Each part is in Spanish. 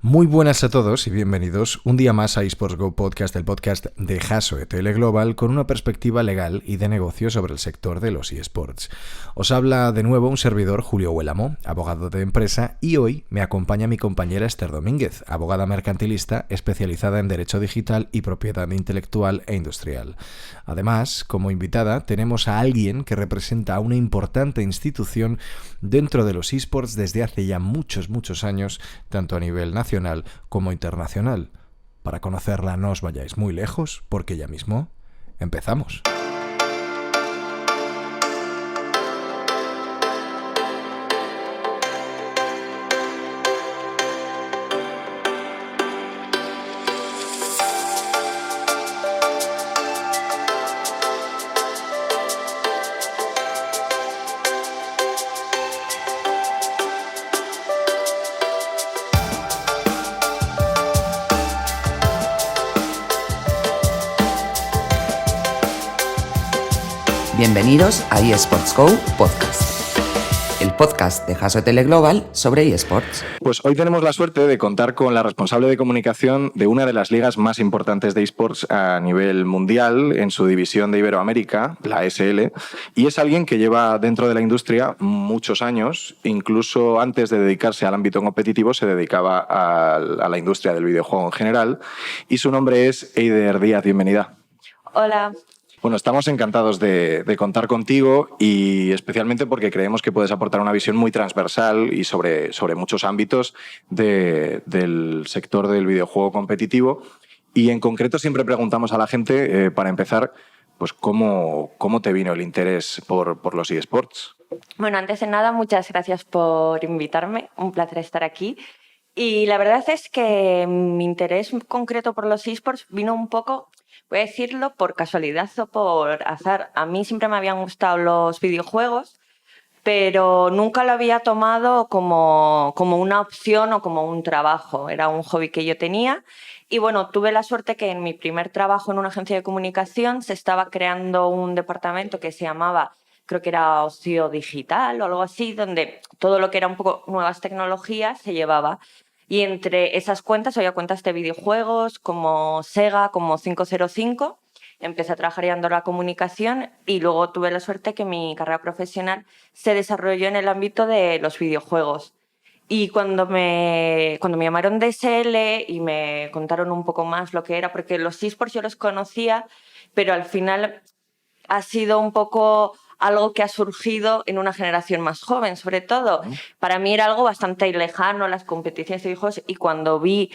Muy buenas a todos y bienvenidos un día más a eSports Go Podcast, el podcast de Haso ETL Global con una perspectiva legal y de negocio sobre el sector de los eSports. Os habla de nuevo un servidor, Julio Huélamo, abogado de empresa, y hoy me acompaña mi compañera Esther Domínguez, abogada mercantilista especializada en Derecho Digital y Propiedad Intelectual e Industrial. Además, como invitada, tenemos a alguien que representa a una importante institución dentro de los eSports desde hace ya muchos años, tanto a nivel nacional como internacional. Para conocerla no os vayáis muy lejos, porque ya mismo empezamos. Bienvenidos a eSports Go Podcast, el podcast de Haso ETL Global sobre eSports. Pues hoy tenemos la suerte de contar con la responsable de comunicación de una de las ligas más importantes de eSports a nivel mundial en su división de Iberoamérica, la SL, y es alguien que lleva dentro de la industria muchos años, incluso antes de dedicarse al ámbito competitivo se dedicaba a la industria del videojuego en general, y su nombre es Eider Díaz. Bienvenida. Hola. Bueno, estamos encantados de contar contigo y especialmente porque creemos que puedes aportar una visión muy transversal y sobre muchos ámbitos del sector del videojuego competitivo. Y en concreto siempre preguntamos a la gente, para empezar, pues ¿cómo te vino el interés por los eSports? Bueno, antes de nada, muchas gracias por invitarme. Un placer estar aquí. Y la verdad es que mi interés concreto por los eSports vino un poco, voy a decirlo, por casualidad o por azar. A mí siempre me habían gustado los videojuegos, pero nunca lo había tomado como una opción o como un trabajo. Era un hobby que yo tenía. Y bueno, tuve la suerte que en mi primer trabajo en una agencia de comunicación se estaba creando un departamento que se llamaba, creo que era Ocio Digital o algo así, donde todo lo que era un poco nuevas tecnologías se llevaba. Y entre esas cuentas había cuentas de videojuegos como Sega, como 505. Empecé a trabajar en la comunicación y luego tuve la suerte que mi carrera profesional se desarrolló en el ámbito de los videojuegos. Y cuando me llamaron de SL y me contaron un poco más lo que era, porque los eSports yo los conocía, pero al final ha sido un poco algo que ha surgido en una generación más joven, sobre todo. Para mí era algo bastante lejano, las competiciones de videojuegos, y cuando vi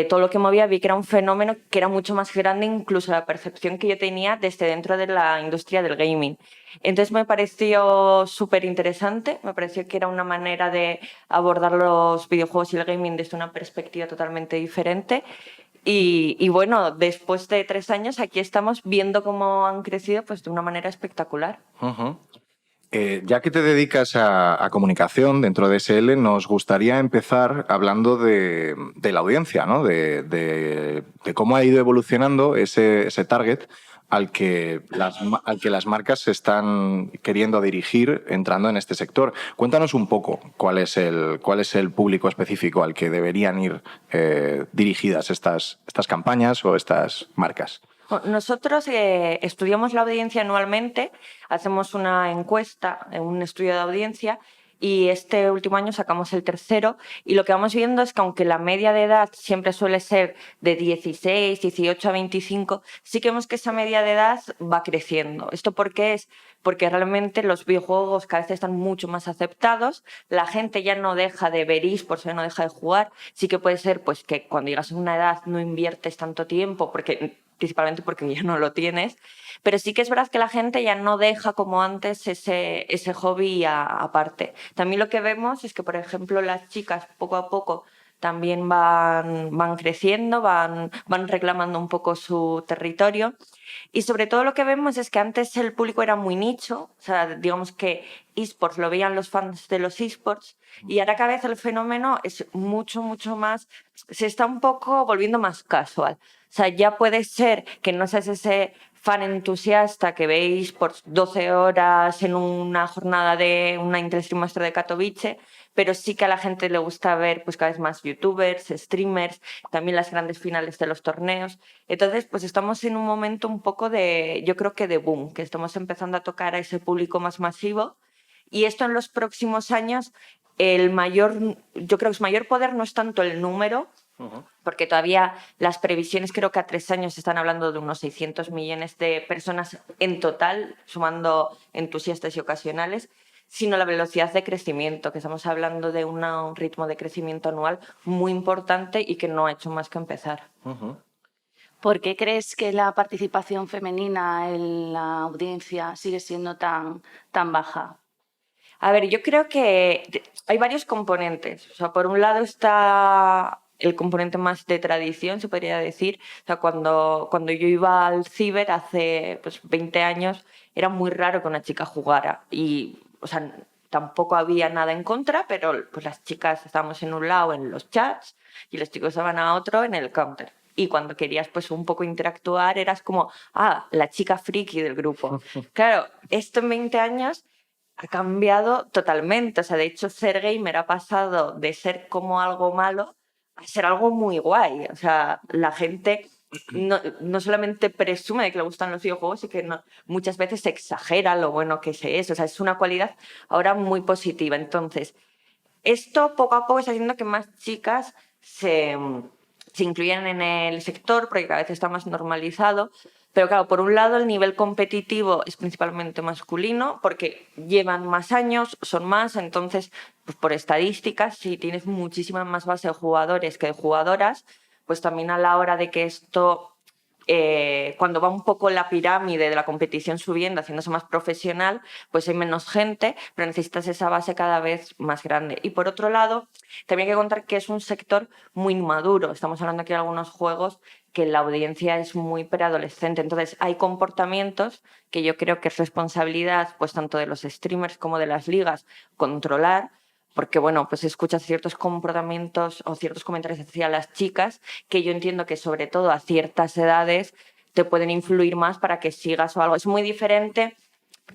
todo lo que movía, vi que era un fenómeno que era mucho más grande, incluso la percepción que yo tenía desde dentro de la industria del gaming. Entonces me pareció súper interesante, me pareció que era una manera de abordar los videojuegos y el gaming desde una perspectiva totalmente diferente. Y bueno, después de 3 años aquí estamos viendo cómo han crecido pues, de una manera espectacular. Uh-huh. Ya que te dedicas a comunicación dentro de SL, nos gustaría empezar hablando de la audiencia, ¿no? De cómo ha ido evolucionando ese target al que las marcas se están queriendo dirigir entrando en este sector. Cuéntanos un poco cuál es el público específico al que deberían ir dirigidas estas campañas o estas marcas. Nosotros estudiamos la audiencia anualmente, hacemos una encuesta, un estudio de audiencia, y este último año sacamos el tercero, y lo que vamos viendo es que aunque la media de edad siempre suele ser de 16, 18 a 25, sí que vemos que esa media de edad va creciendo. ¿Esto por qué es? Porque realmente los videojuegos cada vez están mucho más aceptados, la gente ya no deja de ver eSports, ya no deja de jugar. Sí que puede ser pues, que cuando llegas a una edad no inviertes tanto tiempo, principalmente porque ya no lo tienes, pero sí que es verdad que la gente ya no deja como antes ese hobby aparte. También lo que vemos es que, por ejemplo, las chicas poco a poco también van creciendo, van reclamando un poco su territorio. Y sobre todo lo que vemos es que antes el público era muy nicho, o sea, digamos que eSports lo veían los fans de los eSports, y ahora cada vez el fenómeno es mucho más, se está un poco volviendo más casual. O sea, ya puede ser que no seas ese fan entusiasta que veis por 12 horas en una jornada de una Intel Stream Master de Katowice, pero sí que a la gente le gusta ver pues cada vez más youtubers, streamers, también las grandes finales de los torneos. Entonces, pues estamos en un momento un poco de, yo creo que de boom, que estamos empezando a tocar a ese público más masivo, y esto en los próximos años, yo creo que su mayor poder no es tanto el número, porque todavía las previsiones creo que a 3 años están hablando de unos 600 millones de personas en total, sumando entusiastas y ocasionales, sino la velocidad de crecimiento, que estamos hablando de un ritmo de crecimiento anual muy importante y que no ha hecho más que empezar. ¿Por qué crees que la participación femenina en la audiencia sigue siendo tan baja? A ver, yo creo que hay varios componentes. O sea, por un lado está el componente más de tradición, se podría decir. O sea, cuando yo iba al ciber hace 20 años, era muy raro que una chica jugara. Y, o sea, tampoco había nada en contra, pero pues las chicas estábamos en un lado en los chats y los chicos estaban a otro en el counter. Y cuando querías pues un poco interactuar, eras como, la chica friki del grupo. Claro, esto en 20 años ha cambiado totalmente. O sea, de hecho, ser gamer ha pasado de ser como algo malo a ser algo muy guay. O sea, la gente no solamente presume de que le gustan los videojuegos, y que muchas veces se exagera lo bueno que se es. O sea, es una cualidad ahora muy positiva. Entonces, esto poco a poco está haciendo que más chicas se incluyan en el sector, porque cada vez está más normalizado. Pero claro, por un lado el nivel competitivo es principalmente masculino porque llevan más años, son más, entonces pues por estadísticas, si tienes muchísima más base de jugadores que de jugadoras, pues también a la hora de que esto, cuando va un poco la pirámide de la competición subiendo, haciéndose más profesional, pues hay menos gente, pero necesitas esa base cada vez más grande. Y por otro lado, también hay que contar que es un sector muy inmaduro. Estamos hablando aquí de algunos juegos que la audiencia es muy preadolescente. Entonces, hay comportamientos que yo creo que es responsabilidad pues tanto de los streamers como de las ligas controlar, porque bueno, pues escuchas ciertos comportamientos o ciertos comentarios hacia las chicas que yo entiendo que sobre todo a ciertas edades te pueden influir más para que sigas o algo. Es muy diferente,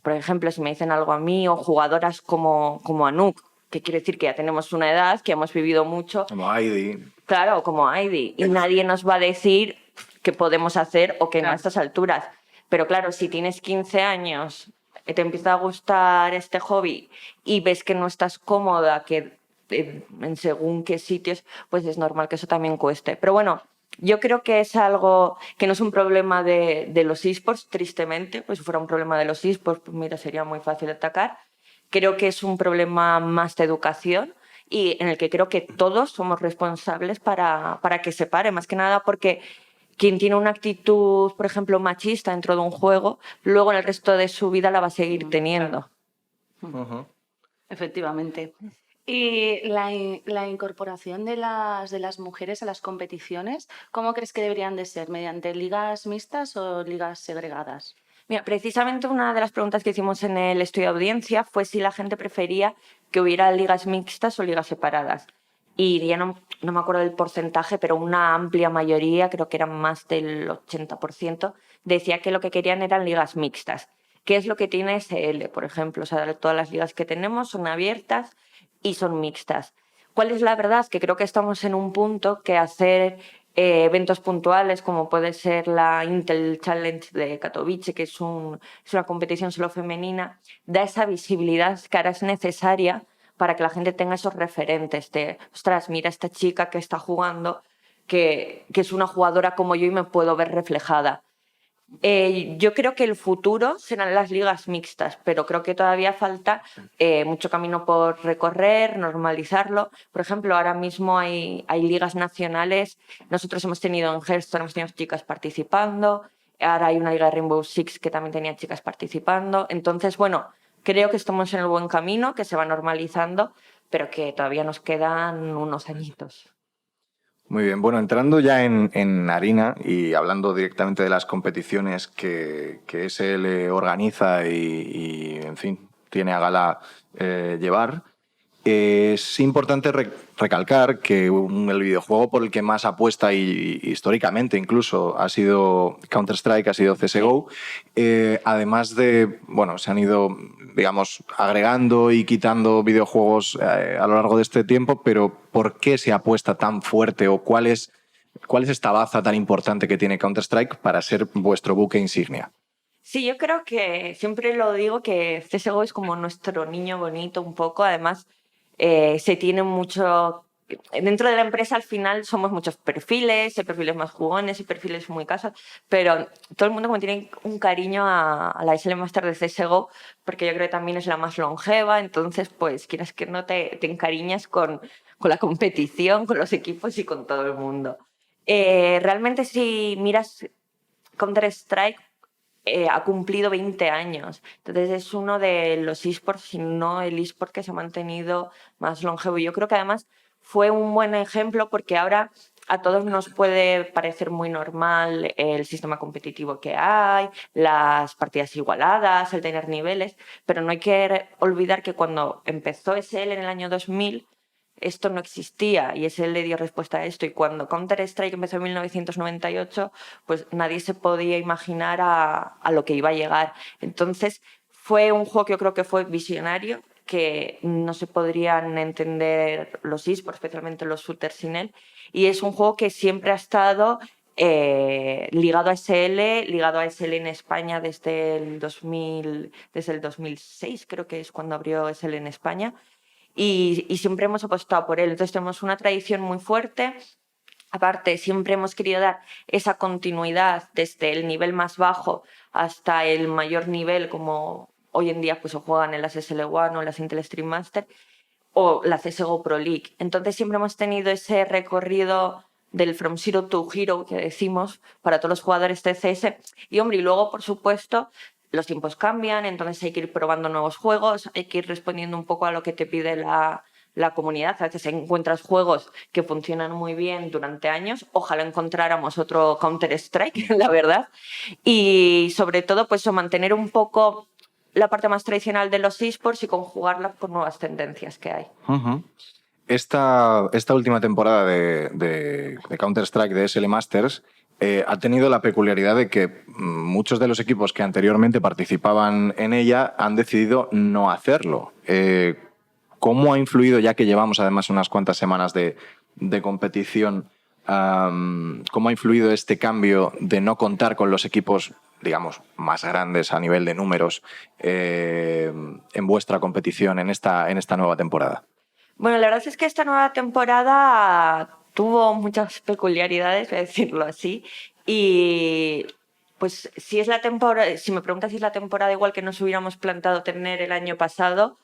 por ejemplo, si me dicen algo a mí o jugadoras como Anuk, que quiere decir que ya tenemos una edad, que hemos vivido mucho. Como Heidi. Claro, como Heidi. Y nadie nos va a decir qué podemos hacer o qué no a estas alturas. Pero claro, si tienes 15 años, te empieza a gustar este hobby y ves que no estás cómoda, que en según qué sitios, pues es normal que eso también cueste. Pero bueno, yo creo que es algo que no es un problema de los esports, tristemente. Pues si fuera un problema de los esports, pues mira, sería muy fácil de atacar. Creo que es un problema más de educación y en el que creo que todos somos responsables para que se pare, más que nada porque quien tiene una actitud, por ejemplo, machista dentro de un juego, luego en el resto de su vida la va a seguir teniendo. Efectivamente. Y la incorporación de las mujeres a las competiciones, ¿cómo crees que deberían de ser? ¿Mediante ligas mixtas o ligas segregadas? Mira, precisamente una de las preguntas que hicimos en el estudio de audiencia fue si la gente prefería que hubiera ligas mixtas o ligas separadas. Y ya no me acuerdo del porcentaje, pero una amplia mayoría, creo que eran más del 80%, decía que lo que querían eran ligas mixtas. ¿Qué es lo que tiene SL, por ejemplo? O sea, todas las ligas que tenemos son abiertas y son mixtas. ¿Cuál es la verdad? Que creo que estamos en un punto que hacer eventos puntuales, como puede ser la Intel Challenge de Katowice, que es una competición solo femenina, da esa visibilidad que ahora es necesaria para que la gente tenga esos referentes de, ostras, mira esta chica que está jugando, que es una jugadora como yo y me puedo ver reflejada. Yo creo que el futuro serán las ligas mixtas, pero creo que todavía falta mucho camino por recorrer, normalizarlo. Por ejemplo, ahora mismo hay ligas nacionales. Nosotros hemos tenido en Hearthstone, hemos tenido chicas participando. Ahora hay una liga de Rainbow Six que también tenía chicas participando. Entonces, bueno, creo que estamos en el buen camino, que se va normalizando, pero que todavía nos quedan unos añitos. Muy bien, bueno, entrando ya en harina y hablando directamente de las competiciones que SL organiza y en fin, tiene a gala llevar, Es importante recalcar que el videojuego por el que más apuesta y históricamente incluso ha sido Counter-Strike, ha sido CSGO. Además de, bueno, se han ido, digamos, agregando y quitando videojuegos a lo largo de este tiempo, pero ¿por qué se apuesta tan fuerte o cuál es esta baza tan importante que tiene Counter-Strike para ser vuestro buque insignia? Sí, yo creo que siempre lo digo que CSGO es como nuestro niño bonito un poco. Además, se tiene mucho... Dentro de la empresa al final somos muchos perfiles, hay perfiles más jugones y perfiles muy casos, pero todo el mundo como tiene un cariño a la SL Master de CSGO, porque yo creo que también es la más longeva, entonces pues quieras que no te encariñas con la competición, con los equipos y con todo el mundo. Realmente si miras Counter-Strike, ha cumplido 20 años. Entonces es uno de los esports, si no el esport que se ha mantenido más longevo. Y yo creo que además fue un buen ejemplo porque ahora a todos nos puede parecer muy normal el sistema competitivo que hay, las partidas igualadas, el tener niveles, pero no hay que olvidar que cuando empezó SL en el año 2000, esto no existía y SL le dio respuesta a esto. Y cuando Counter-Strike empezó en 1998, pues nadie se podía imaginar a lo que iba a llegar. Entonces fue un juego que yo creo que fue visionario, que no se podrían entender los esports, especialmente los shooters sin él. Y es un juego que siempre ha estado ligado a SL, ligado a SL en España desde el 2006, creo que es cuando abrió SL en España. Y siempre hemos apostado por él. Entonces tenemos una tradición muy fuerte. Aparte, siempre hemos querido dar esa continuidad desde el nivel más bajo hasta el mayor nivel, como hoy en día pues, se juegan en las SL1 o las Intel Stream Master o la CSGO Pro League. Entonces siempre hemos tenido ese recorrido del From Zero to Hero que decimos para todos los jugadores de CS. Y hombre, y luego, por supuesto, los tiempos cambian, entonces hay que ir probando nuevos juegos, hay que ir respondiendo un poco a lo que te pide la comunidad. A veces encuentras juegos que funcionan muy bien durante años. Ojalá encontráramos otro Counter-Strike, la verdad. Y sobre todo, pues mantener un poco la parte más tradicional de los esports y conjugarla con nuevas tendencias que hay. Uh-huh. Esta última temporada de Counter-Strike de SL Masters ha tenido la peculiaridad de que muchos de los equipos que anteriormente participaban en ella han decidido no hacerlo. ¿Cómo ha influido, ya que llevamos además unas cuantas semanas de competición, cómo ha influido este cambio de no contar con los equipos, digamos, más grandes a nivel de números en vuestra competición en esta nueva temporada? Bueno, la verdad es que esta nueva temporada tuvo muchas peculiaridades, voy a decirlo así, y pues si es la temporada, si me preguntas si es la temporada igual que nos hubiéramos planteado tener el año pasado,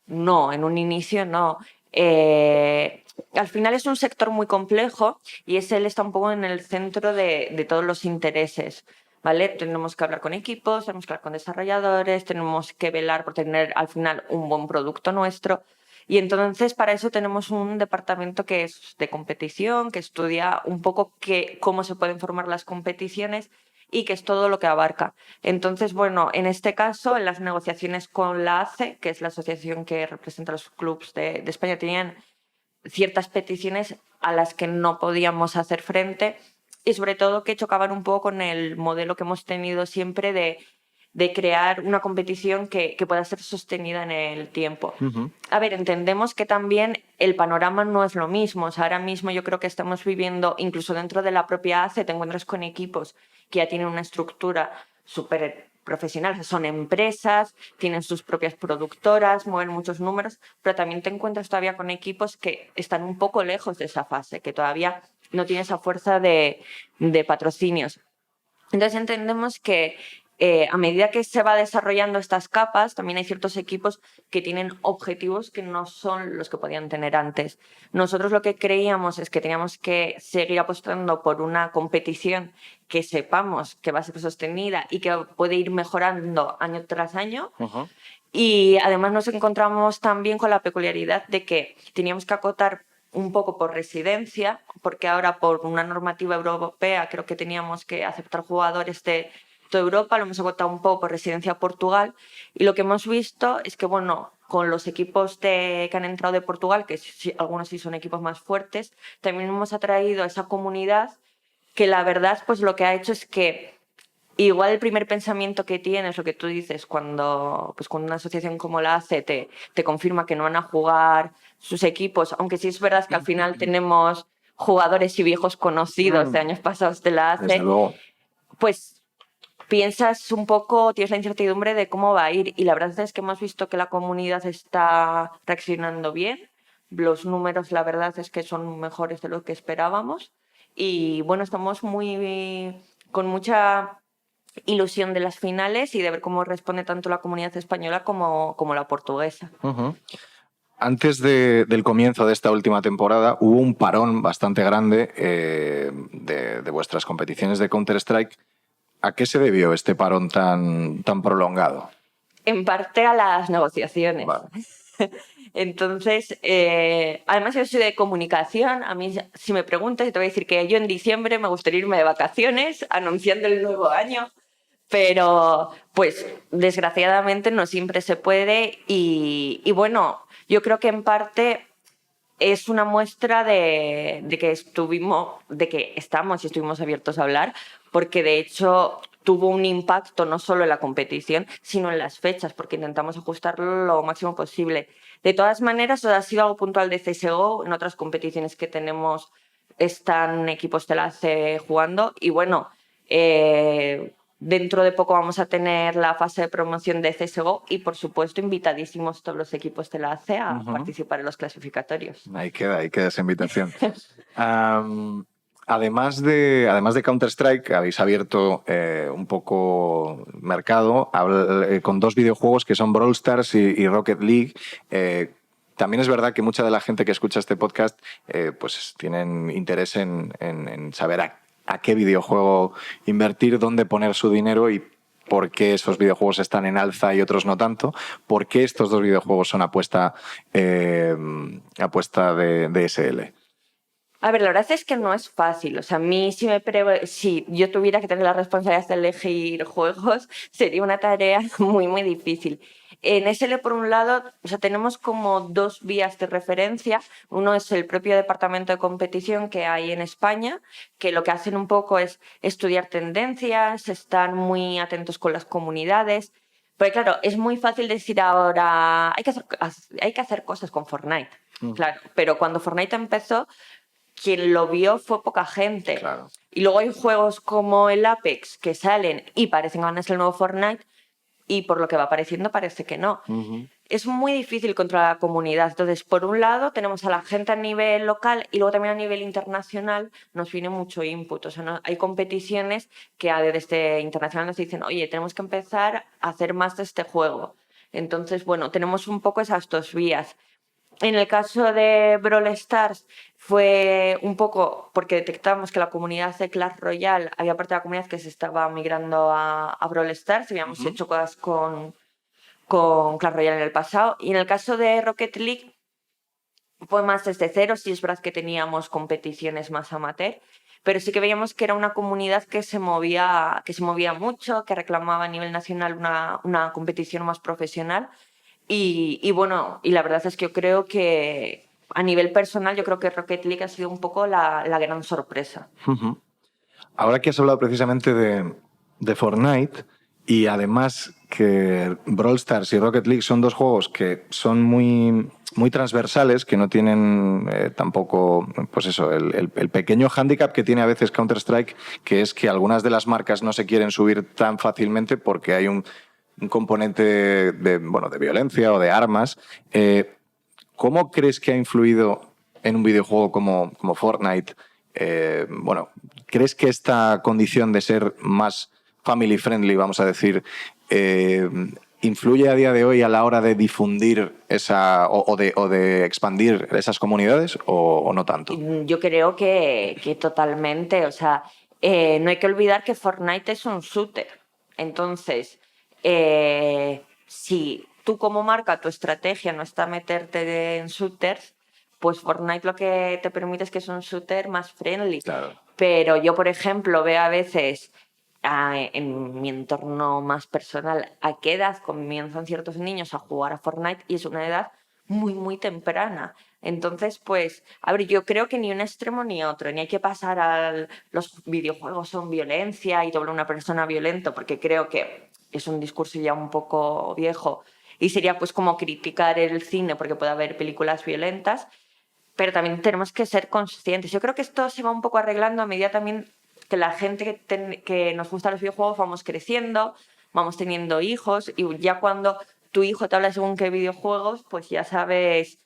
no, en un inicio no. Al final es un sector muy complejo y él está un poco en el centro de todos los intereses. ¿Vale? Tenemos que hablar con equipos, tenemos que hablar con desarrolladores, tenemos que velar por tener al final un buen producto nuestro. Y entonces para eso tenemos un departamento que es de competición, que estudia un poco cómo se pueden formar las competiciones y que es todo lo que abarca. Entonces, bueno, en este caso, en las negociaciones con la ACE, que es la asociación que representa a los clubes de España, tenían ciertas peticiones a las que no podíamos hacer frente y sobre todo que chocaban un poco con el modelo que hemos tenido siempre de crear una competición que pueda ser sostenida en el tiempo. Uh-huh. A ver, entendemos que también el panorama no es lo mismo. O sea, ahora mismo yo creo que estamos viviendo, incluso dentro de la propia ACE, te encuentras con equipos que ya tienen una estructura súper profesional, o sea, son empresas, tienen sus propias productoras, mueven muchos números, pero también te encuentras todavía con equipos que están un poco lejos de esa fase, que todavía no tienen esa fuerza de patrocinios. Entonces entendemos que a medida que se va desarrollando estas capas, también hay ciertos equipos que tienen objetivos que no son los que podían tener antes. Nosotros lo que creíamos es que teníamos que seguir apostando por una competición que sepamos que va a ser sostenida y que puede ir mejorando año tras año. Uh-huh. Y además nos encontramos también con la peculiaridad de que teníamos que acotar un poco por residencia, porque ahora por una normativa europea creo que teníamos que aceptar jugadores de toda Europa, lo hemos acotado un poco por residencia a Portugal, y lo que hemos visto es que, bueno, con los equipos que han entrado de Portugal, que algunos sí son equipos más fuertes, también hemos atraído a esa comunidad que la verdad pues lo que ha hecho es que igual el primer pensamiento que tienes, lo que tú dices, cuando una asociación como la ACE te confirma que no van a jugar sus equipos, aunque sí es verdad que al final tenemos jugadores y viejos conocidos de años pasados de la ACE, Desde luego. pues piensas un poco, tienes la incertidumbre de cómo va a ir, y la verdad es que hemos visto que la comunidad está reaccionando bien. Los números, la verdad es que son mejores de lo que esperábamos, y bueno, estamos con mucha ilusión de las finales y de ver cómo responde tanto la comunidad española como la portuguesa. Uh-huh. Antes del comienzo de esta última temporada hubo un parón bastante grande de vuestras competiciones de Counter-Strike. ¿A qué se debió este parón tan prolongado? En parte a las negociaciones. Vale. Entonces, además yo soy de comunicación. A mí, si me preguntas, te voy a decir que yo en diciembre me gustaría irme de vacaciones anunciando el nuevo año, pero pues desgraciadamente no siempre se puede, y bueno, yo creo que en parte es una muestra de que estamos y estuvimos abiertos a hablar, porque de hecho tuvo un impacto no solo en la competición, sino en las fechas, porque intentamos ajustarlo lo máximo posible. De todas maneras, ha sido algo puntual de CSGO. En otras competiciones que tenemos están equipos de la AC jugando, y bueno, dentro de poco vamos a tener la fase de promoción de CSGO y, por supuesto, invitadísimos todos los equipos de la AC a participar en los clasificatorios. Ahí queda esa invitación. Además de Counter-Strike, habéis abierto un poco mercado con dos videojuegos que son Brawl Stars y Rocket League. También es verdad que mucha de la gente que escucha este podcast pues tienen interés en saber a qué videojuego invertir, dónde poner su dinero y por qué esos videojuegos están en alza y otros no tanto, por qué estos dos videojuegos son apuesta de SL. A ver, la verdad es que no es fácil. O sea, a mí si yo tuviera que tener la responsabilidad de elegir juegos, sería una tarea muy, muy difícil. En SL, por un lado, o sea, tenemos como dos vías de referencia. Uno es el propio departamento de competición que hay en España, que lo que hacen un poco es estudiar tendencias, están muy atentos con las comunidades. Porque claro, es muy fácil decir ahora, hay que hacer cosas con Fortnite. Claro, pero cuando Fortnite empezó, quien lo vio fue poca gente. Claro. Y luego hay juegos como el Apex que salen y parecen que van a ser el nuevo Fortnite, y por lo que va apareciendo parece que no. Es muy difícil controlar la comunidad. Entonces, por un lado, tenemos a la gente a nivel local, y luego también a nivel internacional nos viene mucho input. O sea, hay competiciones que desde internacional nos dicen, oye, tenemos que empezar a hacer más de este juego. Entonces, bueno, tenemos un poco esas dos vías. En el caso de Brawl Stars fue un poco porque detectamos que la comunidad de Clash Royale, había parte de la comunidad que se estaba migrando a Brawl Stars, y habíamos hecho cosas con Clash Royale en el pasado. Y en el caso de Rocket League fue más desde cero. Sí es verdad que teníamos competiciones más amateur, pero sí que veíamos que era una comunidad que se movía mucho, que reclamaba a nivel nacional una competición más profesional. Y bueno, y la verdad es que yo creo que a nivel personal, yo creo que Rocket League ha sido un poco la gran sorpresa. Ahora que has hablado precisamente de Fortnite, y además que Brawl Stars y Rocket League son dos juegos que son muy, muy transversales, que no tienen tampoco, pues eso, el pequeño hándicap que tiene a veces Counter-Strike, que es que algunas de las marcas no se quieren subir tan fácilmente porque hay un componente de violencia o de armas. ¿Cómo crees que ha influido en un videojuego como Fortnite? ¿Crees que esta condición de ser más family friendly, vamos a decir, influye a día de hoy a la hora de difundir o de expandir esas comunidades, o no tanto? Yo creo que totalmente. O sea, no hay que olvidar que Fortnite es un shooter. Entonces, si tú como marca, tu estrategia no está meterte en shooters, pues Fortnite lo que te permite es que es un shooter más friendly. Claro. Pero yo, por ejemplo, veo a veces en mi entorno más personal, a qué edad comienzan ciertos niños a jugar a Fortnite, y es una edad muy, muy temprana. Entonces, pues, a ver, yo creo que ni un extremo ni otro, ni hay que pasar a los videojuegos son violencia y doble una persona violento, porque creo que es un discurso ya un poco viejo y sería pues como criticar el cine porque puede haber películas violentas, pero también tenemos que ser conscientes. Yo creo que esto se va un poco arreglando a medida también que la gente que nos gusta los videojuegos vamos creciendo, vamos teniendo hijos, y ya cuando tu hijo te habla según qué videojuegos, pues ya sabes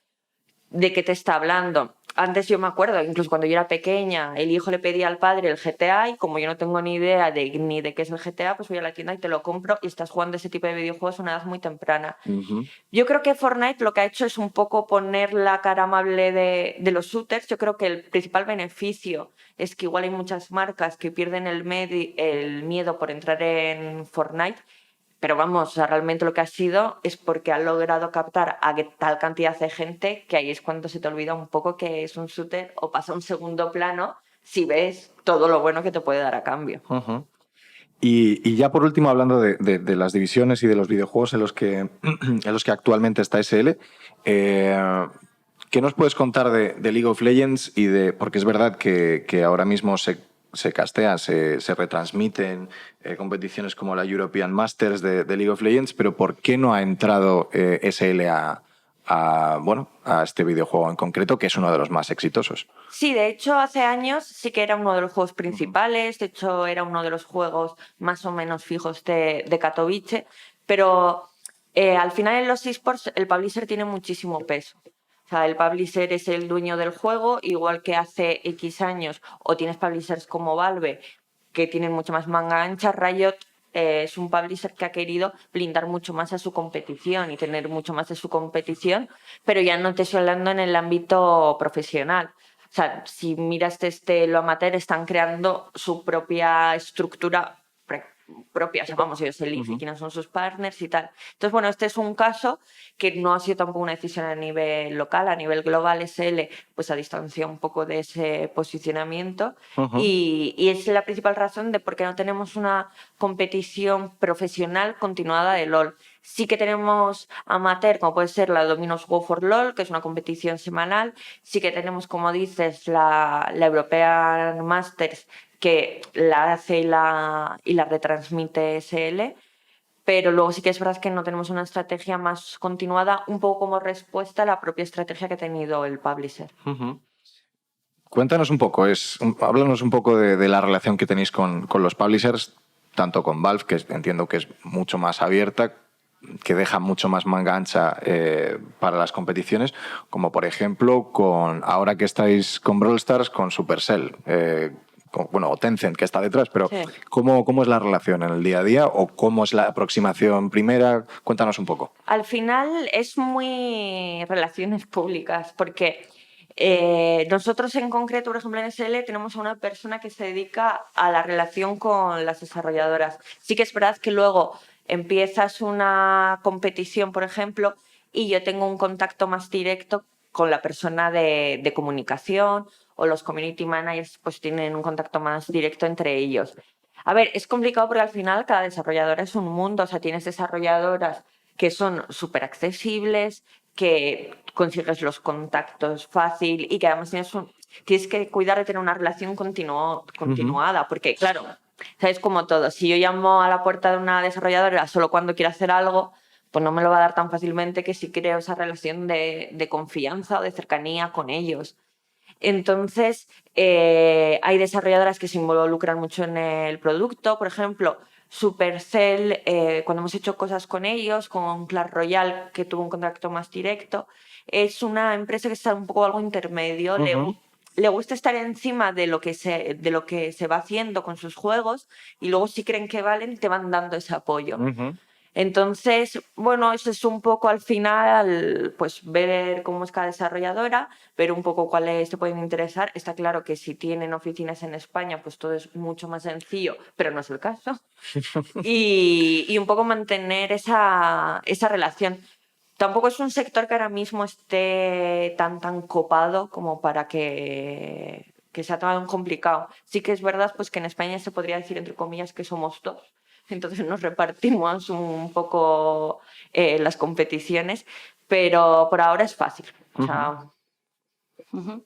de qué te está hablando. Antes yo me acuerdo, incluso cuando yo era pequeña, el hijo le pedía al padre el GTA y como yo no tengo ni idea ni de qué es el GTA, pues voy a la tienda y te lo compro y estás jugando ese tipo de videojuegos a una edad muy temprana. Yo creo que Fortnite lo que ha hecho es un poco poner la cara amable de los shooters. Yo creo que el principal beneficio es que igual hay muchas marcas que pierden el miedo por entrar en Fortnite, pero vamos, o sea, realmente lo que ha sido es porque ha logrado captar a tal cantidad de gente que ahí es cuando se te olvida un poco que es un shooter o pasa a un segundo plano si ves todo lo bueno que te puede dar a cambio. Y ya por último, hablando de las divisiones y de los videojuegos en los que, en los que actualmente está SL, ¿qué nos puedes contar de League of Legends? Porque es verdad que ahora mismo se castean, se retransmiten competiciones como la European Masters de League of Legends, pero ¿por qué no ha entrado SL a este videojuego en concreto, que es uno de los más exitosos? Sí, de hecho, hace años sí que era uno de los juegos principales, de hecho era uno de los juegos más o menos fijos de Katowice, pero al final en los esports el publisher tiene muchísimo peso. O sea, el publisher es el dueño del juego, igual que hace X años, o tienes publishers como Valve, que tienen mucho más manga ancha. Riot es un publisher que ha querido blindar mucho más a su competición y tener mucho más de su competición, pero ya no te estoy hablando en el ámbito profesional. O sea, si miras desde lo amateur, están creando su propia estructura propia, o sea, vamos, ellos eligen quiénes son sus partners y tal. Entonces, bueno, este es un caso que no ha sido tampoco una decisión a nivel local, a nivel global. SL pues ha distanciado un poco de ese posicionamiento y es la principal razón de por qué no tenemos una competición profesional continuada de LoL. Sí que tenemos amateur, como puede ser la Dominos Go for LoL, que es una competición semanal. Sí que tenemos, como dices, la European Masters, que la hace y la retransmite SL, pero luego sí que es verdad que no tenemos una estrategia más continuada, un poco como respuesta a la propia estrategia que ha tenido el publisher. Cuéntanos un poco, háblanos un poco de la relación que tenéis con los publishers, tanto con Valve, que entiendo que es mucho más abierta, que deja mucho más manga ancha para las competiciones, como por ejemplo ahora que estáis con Brawl Stars, con Supercell, o Tencent, que está detrás, pero sí. ¿Cómo es la relación en el día a día o cómo es la aproximación primera? Cuéntanos un poco. Al final es muy relaciones públicas, porque nosotros en concreto, por ejemplo en SL, tenemos a una persona que se dedica a la relación con las desarrolladoras. Sí que es verdad que luego empiezas una competición, por ejemplo, y yo tengo un contacto más directo con la persona de comunicación, o los community managers pues tienen un contacto más directo entre ellos. A ver, es complicado porque al final cada desarrolladora es un mundo. O sea, tienes desarrolladoras que son súper accesibles, que consigues los contactos fácil y que además tienes que cuidar de tener una relación continuada, porque claro, sabes, como todo, si yo llamo a la puerta de una desarrolladora solo cuando quiero hacer algo, pues no me lo va a dar tan fácilmente que si creo esa relación de confianza o de cercanía con ellos. Entonces, hay desarrolladoras que se involucran mucho en el producto. Por ejemplo, Supercell, cuando hemos hecho cosas con ellos, con Clash Royale, que tuvo un contacto más directo, es una empresa que está un poco algo intermedio. Le gusta estar encima de lo que se va haciendo con sus juegos, y luego si creen que valen, te van dando ese apoyo. Entonces, bueno, eso es un poco al final, pues ver cómo es cada desarrolladora, ver un poco cuáles te pueden interesar. Está claro que si tienen oficinas en España, pues todo es mucho más sencillo, pero no es el caso. Y un poco mantener esa relación. Tampoco es un sector que ahora mismo esté tan copado como para que que sea tan complicado. Sí que es verdad pues que en España se podría decir, entre comillas, que somos dos. Entonces nos repartimos un poco las competiciones, pero por ahora es fácil. O sea, Ujú.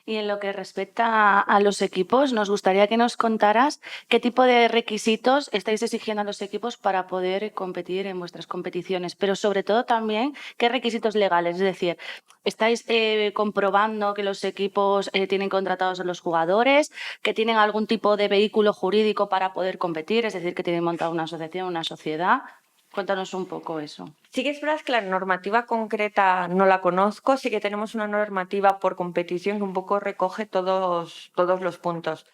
Y en lo que respecta a los equipos, nos gustaría que nos contaras qué tipo de requisitos estáis exigiendo a los equipos para poder competir en vuestras competiciones, pero sobre todo también qué requisitos legales. Es decir, ¿estáis comprobando que los equipos tienen contratados a los jugadores, que tienen algún tipo de vehículo jurídico para poder competir, es decir, que tienen montado una asociación, una sociedad? Cuéntanos un poco eso. sí que es verdad que la normativa concreta no la conozco, sí que tenemos una normativa por competición que un poco recoge todos los puntos.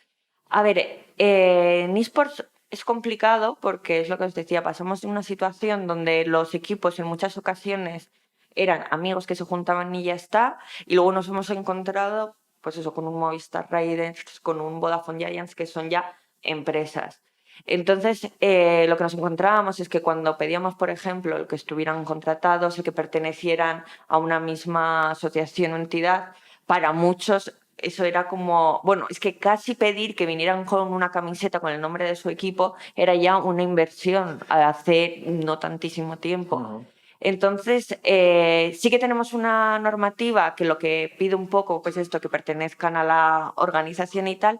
A ver, en eSports es complicado porque es lo que os decía, pasamos de una situación donde los equipos en muchas ocasiones eran amigos que se juntaban y ya está, y luego nos hemos encontrado, pues eso, con un Movistar Raiders, con un Vodafone Giants, que son ya empresas. Entonces, lo que nos encontrábamos es que cuando pedíamos, por ejemplo, el que estuvieran contratados, el que pertenecieran a una misma asociación o entidad, para muchos eso era como, bueno, es que casi pedir que vinieran con una camiseta con el nombre de su equipo era ya una inversión hace no tantísimo tiempo. Entonces, sí que tenemos una normativa que lo que pide un poco, pues esto, que pertenezcan a la organización y tal,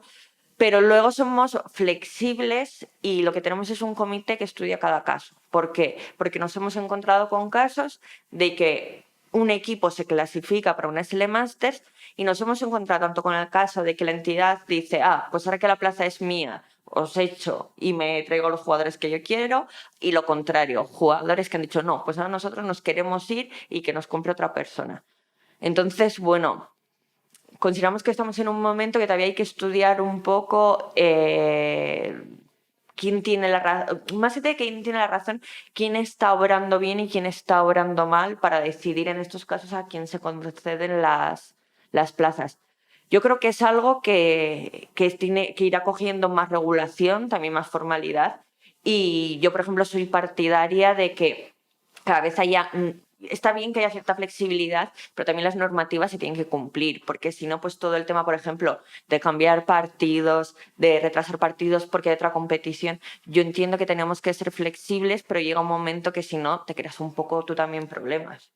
pero luego somos flexibles y lo que tenemos es un comité que estudia cada caso. ¿Por qué? Porque nos hemos encontrado con casos de que un equipo se clasifica para un SL Masters y nos hemos encontrado tanto con el caso de que la entidad dice, pues ahora que la plaza es mía, os echo y me traigo los jugadores que yo quiero, y lo contrario, jugadores que han dicho, no, pues ahora nosotros nos queremos ir y que nos compre otra persona. Entonces, bueno, consideramos que estamos en un momento que todavía hay que estudiar un poco quién tiene la razón, más que de quién tiene la razón, quién está obrando bien y quién está obrando mal para decidir en estos casos a quién se conceden las plazas. Yo creo que es algo que tiene que ir acogiendo más regulación, también más formalidad. Y yo, por ejemplo, soy partidaria de que cada vez haya está bien que haya cierta flexibilidad, pero también las normativas se tienen que cumplir, porque si no, pues todo el tema, por ejemplo, de cambiar partidos, de retrasar partidos porque hay otra competición, yo entiendo que tenemos que ser flexibles, pero llega un momento que si no, te creas un poco tú también problemas.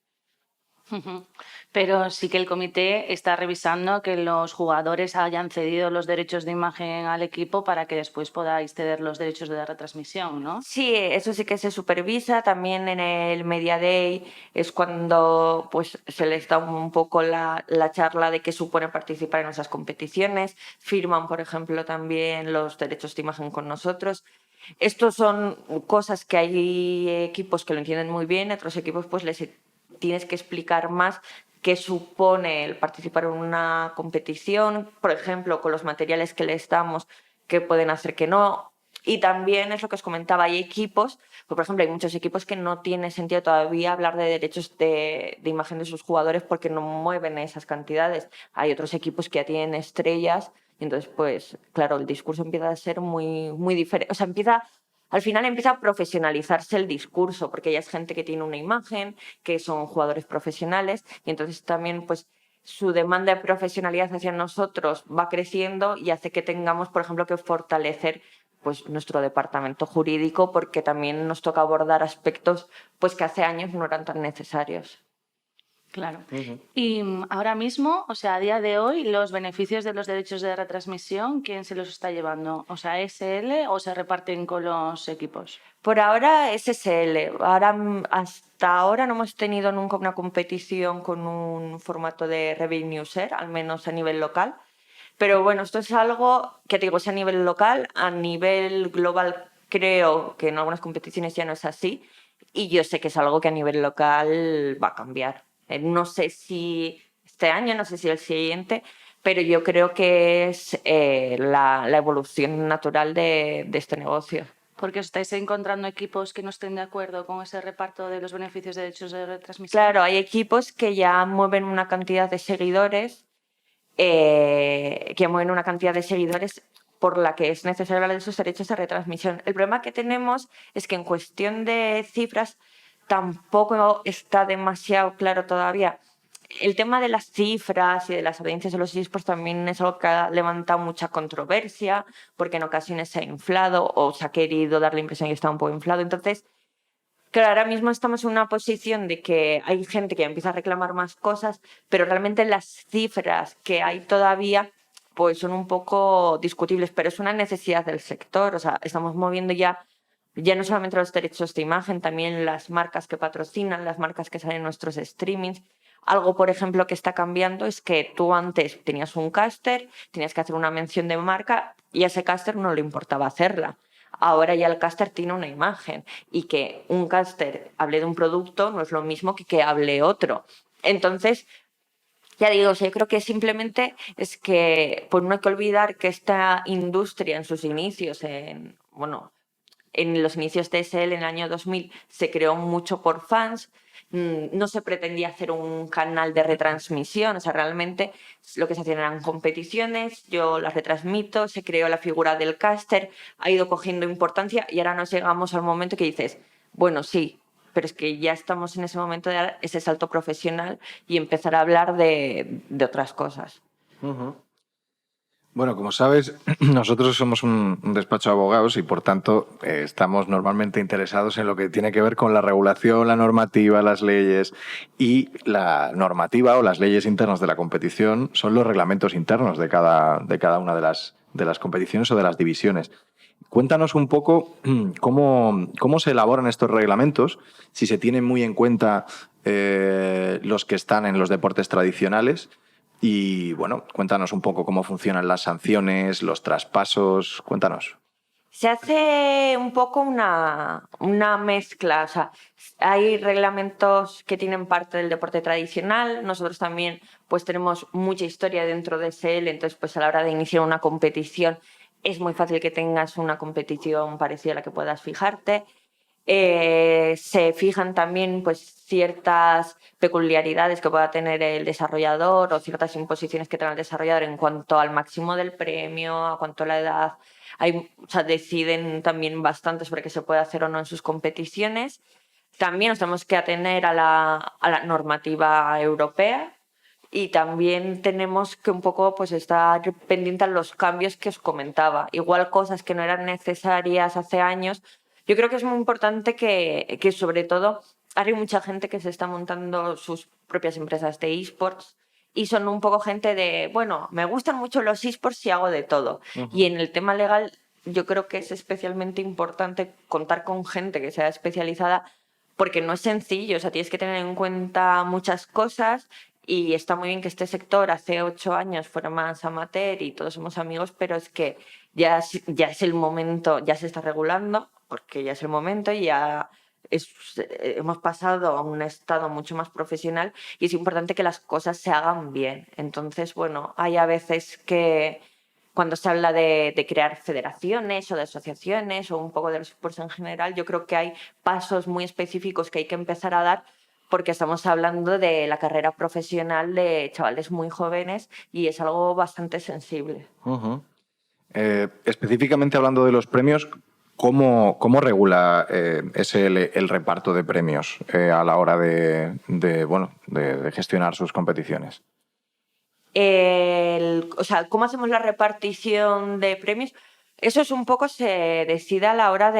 Pero sí que el comité está revisando que los jugadores hayan cedido los derechos de imagen al equipo para que después podáis ceder los derechos de retransmisión, ¿no? Sí, eso sí que se supervisa. También en el Media Day es cuando pues, se les da un poco la charla de qué supone participar en esas competiciones. Firman, por ejemplo, también los derechos de imagen con nosotros. Estos son cosas que hay equipos que lo entienden muy bien, otros equipos pues les tienes que explicar más qué supone el participar en una competición, por ejemplo, con los materiales que les damos, que pueden hacer que no. Y también es lo que os comentaba, hay equipos, pues por ejemplo, hay muchos equipos que no tiene sentido todavía hablar de derechos de imagen de sus jugadores porque no mueven esas cantidades. Hay otros equipos que ya tienen estrellas y entonces, pues, claro, el discurso empieza a ser muy, muy diferente. O sea, al final empieza a profesionalizarse el discurso porque ya es gente que tiene una imagen, que son jugadores profesionales y entonces también, pues, su demanda de profesionalidad hacia nosotros va creciendo y hace que tengamos, por ejemplo, que fortalecer pues, nuestro departamento jurídico porque también nos toca abordar aspectos pues, que hace años no eran tan necesarios. Claro. Y ahora mismo, o sea, a día de hoy, los beneficios de los derechos de retransmisión, ¿quién se los está llevando? O sea, ¿SL o se reparten con los equipos? Por ahora es SL. Hasta ahora no hemos tenido nunca una competición con un formato de revenue share, al menos a nivel local. Pero bueno, esto es algo que te digo, es a nivel local, a nivel global creo que en algunas competiciones ya no es así y yo sé que es algo que a nivel local va a cambiar. No sé si este año, no sé si el siguiente, pero yo creo que es la evolución natural de este negocio. Porque os estáis encontrando equipos que no estén de acuerdo con ese reparto de los beneficios de derechos de retransmisión. Claro, hay equipos que ya mueven una cantidad de seguidores por la que es necesario hablar de sus derechos de retransmisión. El problema que tenemos es que en cuestión de cifras tampoco está demasiado claro todavía el tema de las cifras y de las audiencias de los eSports también es algo que ha levantado mucha controversia, porque en ocasiones se ha inflado o se ha querido dar la impresión de que está un poco inflado. Entonces, claro, ahora mismo estamos en una posición de que hay gente que empieza a reclamar más cosas, pero realmente las cifras que hay todavía pues son un poco discutibles, pero es una necesidad del sector. O sea, estamos moviendo ya no solamente los derechos de imagen, también las marcas que patrocinan, las marcas que salen en nuestros streamings. Algo, por ejemplo, que está cambiando es que tú antes tenías un caster, tenías que hacer una mención de marca y a ese caster no le importaba hacerla. Ahora ya el caster tiene una imagen y que un caster hable de un producto no es lo mismo que hable otro. Entonces, ya digo, yo creo que simplemente es que pues no hay que olvidar que esta industria en sus inicios, en los inicios de SL en el año 2000 se creó mucho por fans, no se pretendía hacer un canal de retransmisión, o sea, realmente lo que se hacían eran competiciones, yo las retransmito, se creó la figura del caster, ha ido cogiendo importancia y ahora nos llegamos al momento que dices, bueno, sí, pero es que ya estamos en ese momento de dar ese salto profesional y empezar a hablar de otras cosas. Bueno, como sabes, nosotros somos un despacho de abogados y, por tanto, estamos normalmente interesados en lo que tiene que ver con la regulación, la normativa, las leyes. Y la normativa o las leyes internas de la competición son los reglamentos internos de cada una de las competiciones o de las divisiones. Cuéntanos un poco cómo se elaboran estos reglamentos, si se tienen muy en cuenta los que están en los deportes tradicionales. Y bueno, cuéntanos un poco cómo funcionan las sanciones, los traspasos, cuéntanos. Se hace un poco una mezcla, o sea, hay reglamentos que tienen parte del deporte tradicional, nosotros también pues tenemos mucha historia dentro de SL, entonces pues a la hora de iniciar una competición es muy fácil que tengas una competición parecida a la que puedas fijarte. Se fijan también pues, ciertas peculiaridades que pueda tener el desarrollador o ciertas imposiciones que tenga el desarrollador en cuanto al máximo del premio, a cuanto a la edad. O sea, deciden también bastante sobre qué se puede hacer o no en sus competiciones. También nos tenemos que atener a la normativa europea y también tenemos que un poco pues, estar pendiente a los cambios que os comentaba. Igual cosas que no eran necesarias hace años. Yo creo que es muy importante que sobre todo, hay mucha gente que se está montando sus propias empresas de eSports y son un poco gente de, bueno, me gustan mucho los eSports y hago de todo. Y en el tema legal yo creo que es especialmente importante contar con gente que sea especializada porque no es sencillo, o sea, tienes que tener en cuenta muchas cosas y está muy bien que este sector hace 8 años fuera más amateur y todos somos amigos, pero es que ya es el momento, ya se está regulando, porque ya es el momento y ya hemos pasado a un estado mucho más profesional y es importante que las cosas se hagan bien. Entonces, bueno, hay a veces que cuando se habla de crear federaciones o de asociaciones o un poco de los esports en general, yo creo que hay pasos muy específicos que hay que empezar a dar porque estamos hablando de la carrera profesional de chavales muy jóvenes y es algo bastante sensible. Específicamente hablando de los premios, ¿cómo regula SL el reparto de premios a la hora de gestionar sus competiciones? O sea, ¿cómo hacemos la repartición de premios? Eso es un poco se decide a la hora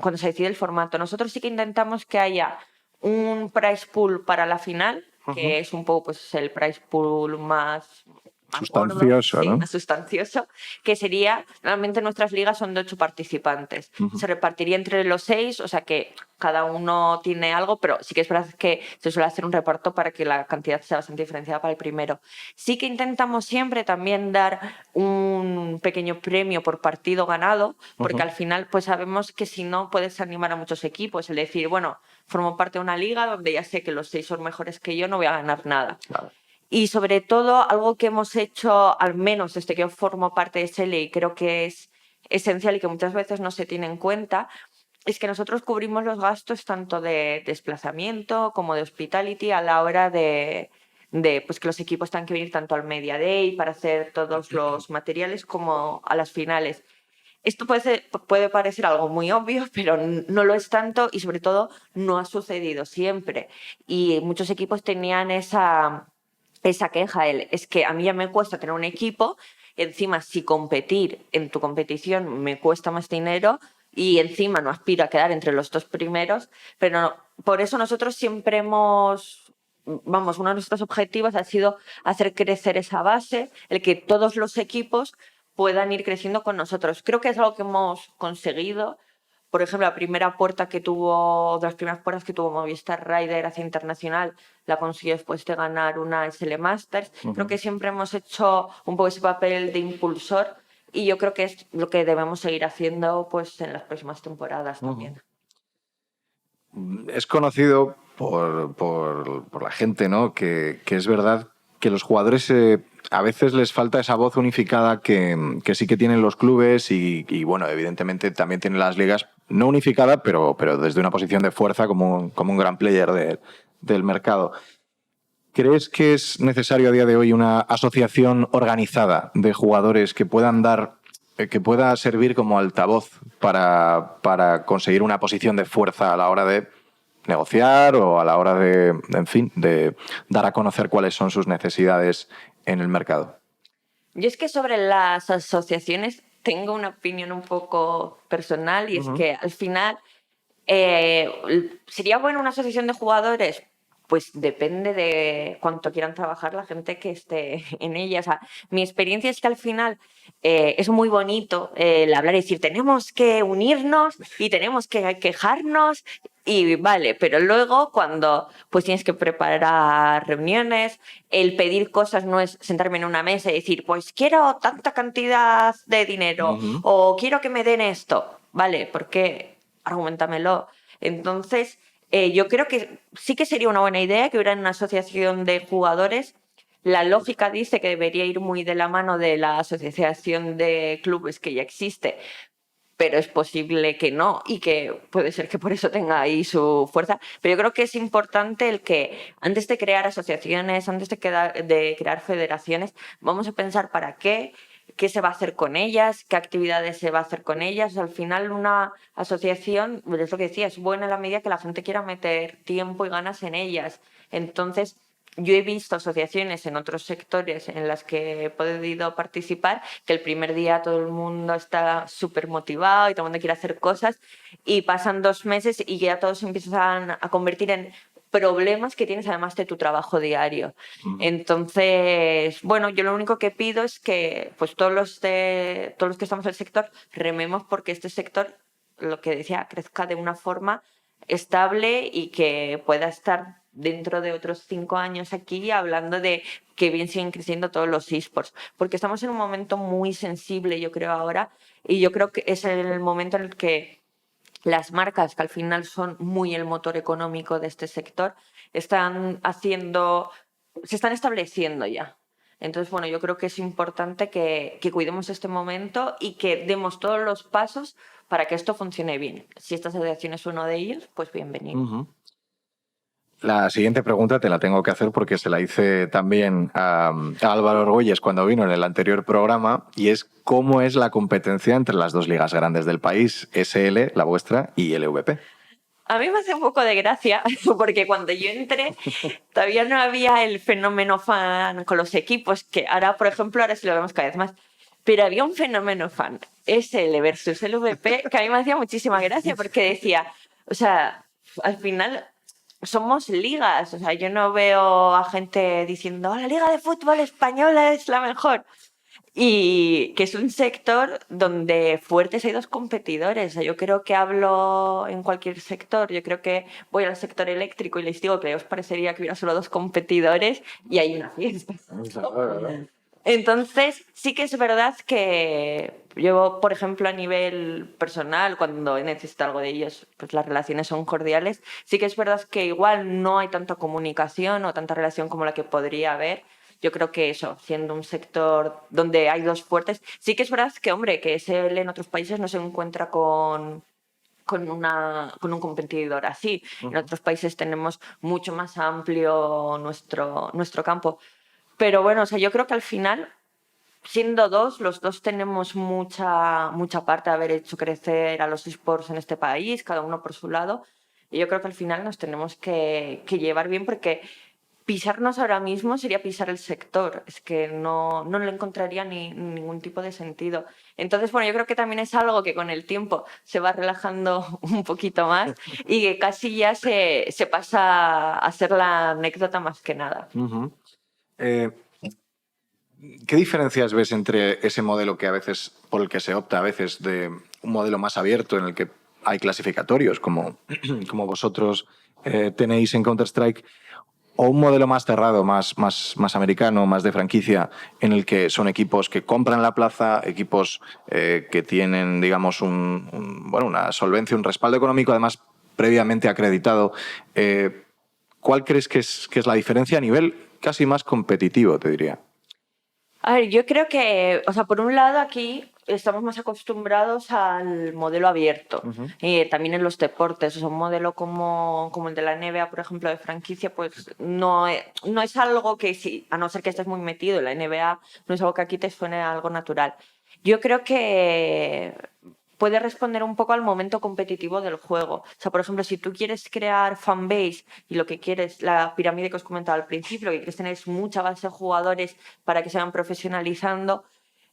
cuando se decide el formato. Nosotros sí que intentamos que haya un prize pool para la final, que es un poco pues, el prize pool más sustancioso, gordo, ¿no? Sí, más sustancioso, que sería, normalmente nuestras ligas son de 8 participantes. Se repartiría entre los 6, o sea que cada uno tiene algo, pero sí que es verdad que se suele hacer un reparto para que la cantidad sea bastante diferenciada para el primero. Sí que intentamos siempre también dar un pequeño premio por partido ganado, porque al final pues sabemos que si no puedes animar a muchos equipos, el decir, bueno, formo parte de una liga donde ya sé que los 6 son mejores que yo, no voy a ganar nada. Claro. Y sobre todo, algo que hemos hecho, al menos desde que yo formo parte de SL y creo que es esencial y que muchas veces no se tiene en cuenta, es que nosotros cubrimos los gastos tanto de desplazamiento como de hospitality a la hora de pues que los equipos tengan que venir tanto al Media Day para hacer todos los materiales como a las finales. Esto puede parecer algo muy obvio, pero no lo es tanto y sobre todo no ha sucedido siempre. Y muchos equipos tenían esa queja, es que a mí ya me cuesta tener un equipo, encima si competir en tu competición me cuesta más dinero y encima no aspiro a quedar entre los 2 primeros, pero por eso nosotros siempre uno de nuestros objetivos ha sido hacer crecer esa base, el que todos los equipos puedan ir creciendo con nosotros. Creo que es algo que hemos conseguido. Por ejemplo, la primera puerta que tuvo, de las primeras puertas que tuvo Movistar Rider hacia internacional, la consiguió después de ganar una SL Masters. Creo que siempre hemos hecho un poco ese papel de impulsor y yo creo que es lo que debemos seguir haciendo pues, en las próximas temporadas también. Es conocido por la gente, ¿no? Que es verdad que los jugadores a veces les falta esa voz unificada que sí que tienen los clubes y bueno, evidentemente también tienen las ligas, no unificada, pero desde una posición de fuerza como un gran player del mercado. ¿Crees que es necesario a día de hoy una asociación organizada de jugadores que pueda servir como altavoz para conseguir una posición de fuerza a la hora de negociar o a la hora de dar a conocer cuáles son sus necesidades en el mercado? Yo es que sobre las asociaciones tengo una opinión un poco personal y es que al final ¿sería bueno una asociación de jugadores? Pues depende de cuánto quieran trabajar la gente que esté en ella. O sea, mi experiencia es que al final es muy bonito el hablar y decir tenemos que unirnos y tenemos que quejarnos y vale, pero luego cuando pues tienes que preparar reuniones, el pedir cosas no es sentarme en una mesa y decir pues quiero tanta cantidad de dinero o quiero que me den esto. Vale, ¿por qué? Argumentamelo. Entonces, yo creo que sí que sería una buena idea que hubiera una asociación de jugadores. La lógica dice que debería ir muy de la mano de la asociación de clubes que ya existe, pero es posible que no y que puede ser que por eso tenga ahí su fuerza. Pero yo creo que es importante el que antes de crear asociaciones, antes de crear federaciones, vamos a pensar para qué se va a hacer con ellas, qué actividades se va a hacer con ellas. Al final una asociación, es lo que decía, es buena en la medida que la gente quiera meter tiempo y ganas en ellas. Entonces, yo he visto asociaciones en otros sectores en las que he podido participar que el primer día todo el mundo está súper motivado y todo el mundo quiere hacer cosas y pasan 2 meses y ya todos empiezan a convertir en problemas que tienes además de tu trabajo diario. Entonces, bueno, yo lo único que pido es que pues todos los que estamos en el sector rememos porque este sector, lo que decía, crezca de una forma estable y que pueda estar dentro de otros 5 años aquí hablando de que bien siguen creciendo todos los esports, porque estamos en un momento muy sensible, yo creo ahora, y yo creo que es el momento en el que las marcas, que al final son muy el motor económico de este sector, se están estableciendo ya. Entonces, bueno, yo creo que es importante que cuidemos este momento y que demos todos los pasos para que esto funcione bien. Si esta asociación es uno de ellos, pues bienvenido. La siguiente pregunta te la tengo que hacer porque se la hice también a Álvaro Argüelles cuando vino en el anterior programa y es ¿cómo es la competencia entre las 2 ligas grandes del país, SL, la vuestra, y LVP? A mí me hace un poco de gracia porque cuando yo entré todavía no había el fenómeno fan con los equipos, que ahora, por ejemplo, ahora sí lo vemos cada vez más. Pero había un fenómeno fan, SL versus LVP, que a mí me hacía muchísima gracia porque decía, o sea, al final somos ligas, o sea, yo no veo a gente diciendo, la liga de fútbol española es la mejor. Y que es un sector donde fuertes hay 2 competidores. O sea, yo creo que hablo en cualquier sector. Yo creo que voy al sector eléctrico y les digo que os parecería que hubiera solo 2 competidores y hay una fiesta. Entonces, sí que es verdad que yo, por ejemplo, a nivel personal, cuando he necesitado algo de ellos, pues las relaciones son cordiales. Sí que es verdad que igual no hay tanta comunicación o tanta relación como la que podría haber. Yo creo que eso, siendo un sector donde hay 2 fuertes, sí que es verdad que, hombre, que SL en otros países no se encuentra con un competidor así. En otros países tenemos mucho más amplio nuestro campo. Pero bueno, o sea, yo creo que al final siendo dos, los dos tenemos mucha parte de haber hecho crecer a los esports en este país, cada uno por su lado. Y yo creo que al final nos tenemos que llevar bien, porque pisarnos ahora mismo sería pisar el sector. Es que no le encontraría ningún tipo de sentido. Entonces, bueno, yo creo que también es algo que con el tiempo se va relajando un poquito más y que casi ya se pasa a ser la anécdota más que nada. Uh-huh. ¿Qué diferencias ves entre ese modelo que a veces, por el que se opta a veces, de un modelo más abierto en el que hay clasificatorios como vosotros tenéis en Counter-Strike, o un modelo más cerrado, más americano, más de franquicia, en el que son equipos que compran la plaza, equipos que tienen, digamos, una solvencia, un respaldo económico, además previamente acreditado? ¿Cuál crees que es la diferencia a nivel casi más competitivo, te diría? A ver, yo creo que, o sea, por un lado aquí estamos más acostumbrados al modelo abierto, también en los deportes. O sea, un modelo como el de la NBA, por ejemplo, de franquicia, pues no es algo que, sí, a no ser que estés muy metido en la NBA, no es algo que aquí te suene algo natural. Yo creo que puede responder un poco al momento competitivo del juego. O sea, por ejemplo, si tú quieres crear fanbase y lo que quieres, la pirámide que os comentaba al principio, lo que quieres tener es mucha base de jugadores para que se vayan profesionalizando,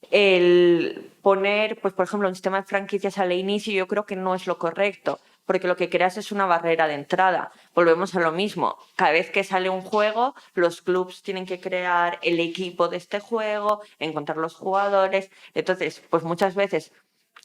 el poner, pues por ejemplo, un sistema de franquicias al inicio yo creo que no es lo correcto, porque lo que creas es una barrera de entrada. Volvemos a lo mismo. Cada vez que sale un juego, los clubs tienen que crear el equipo de este juego, encontrar los jugadores. Entonces, pues muchas veces,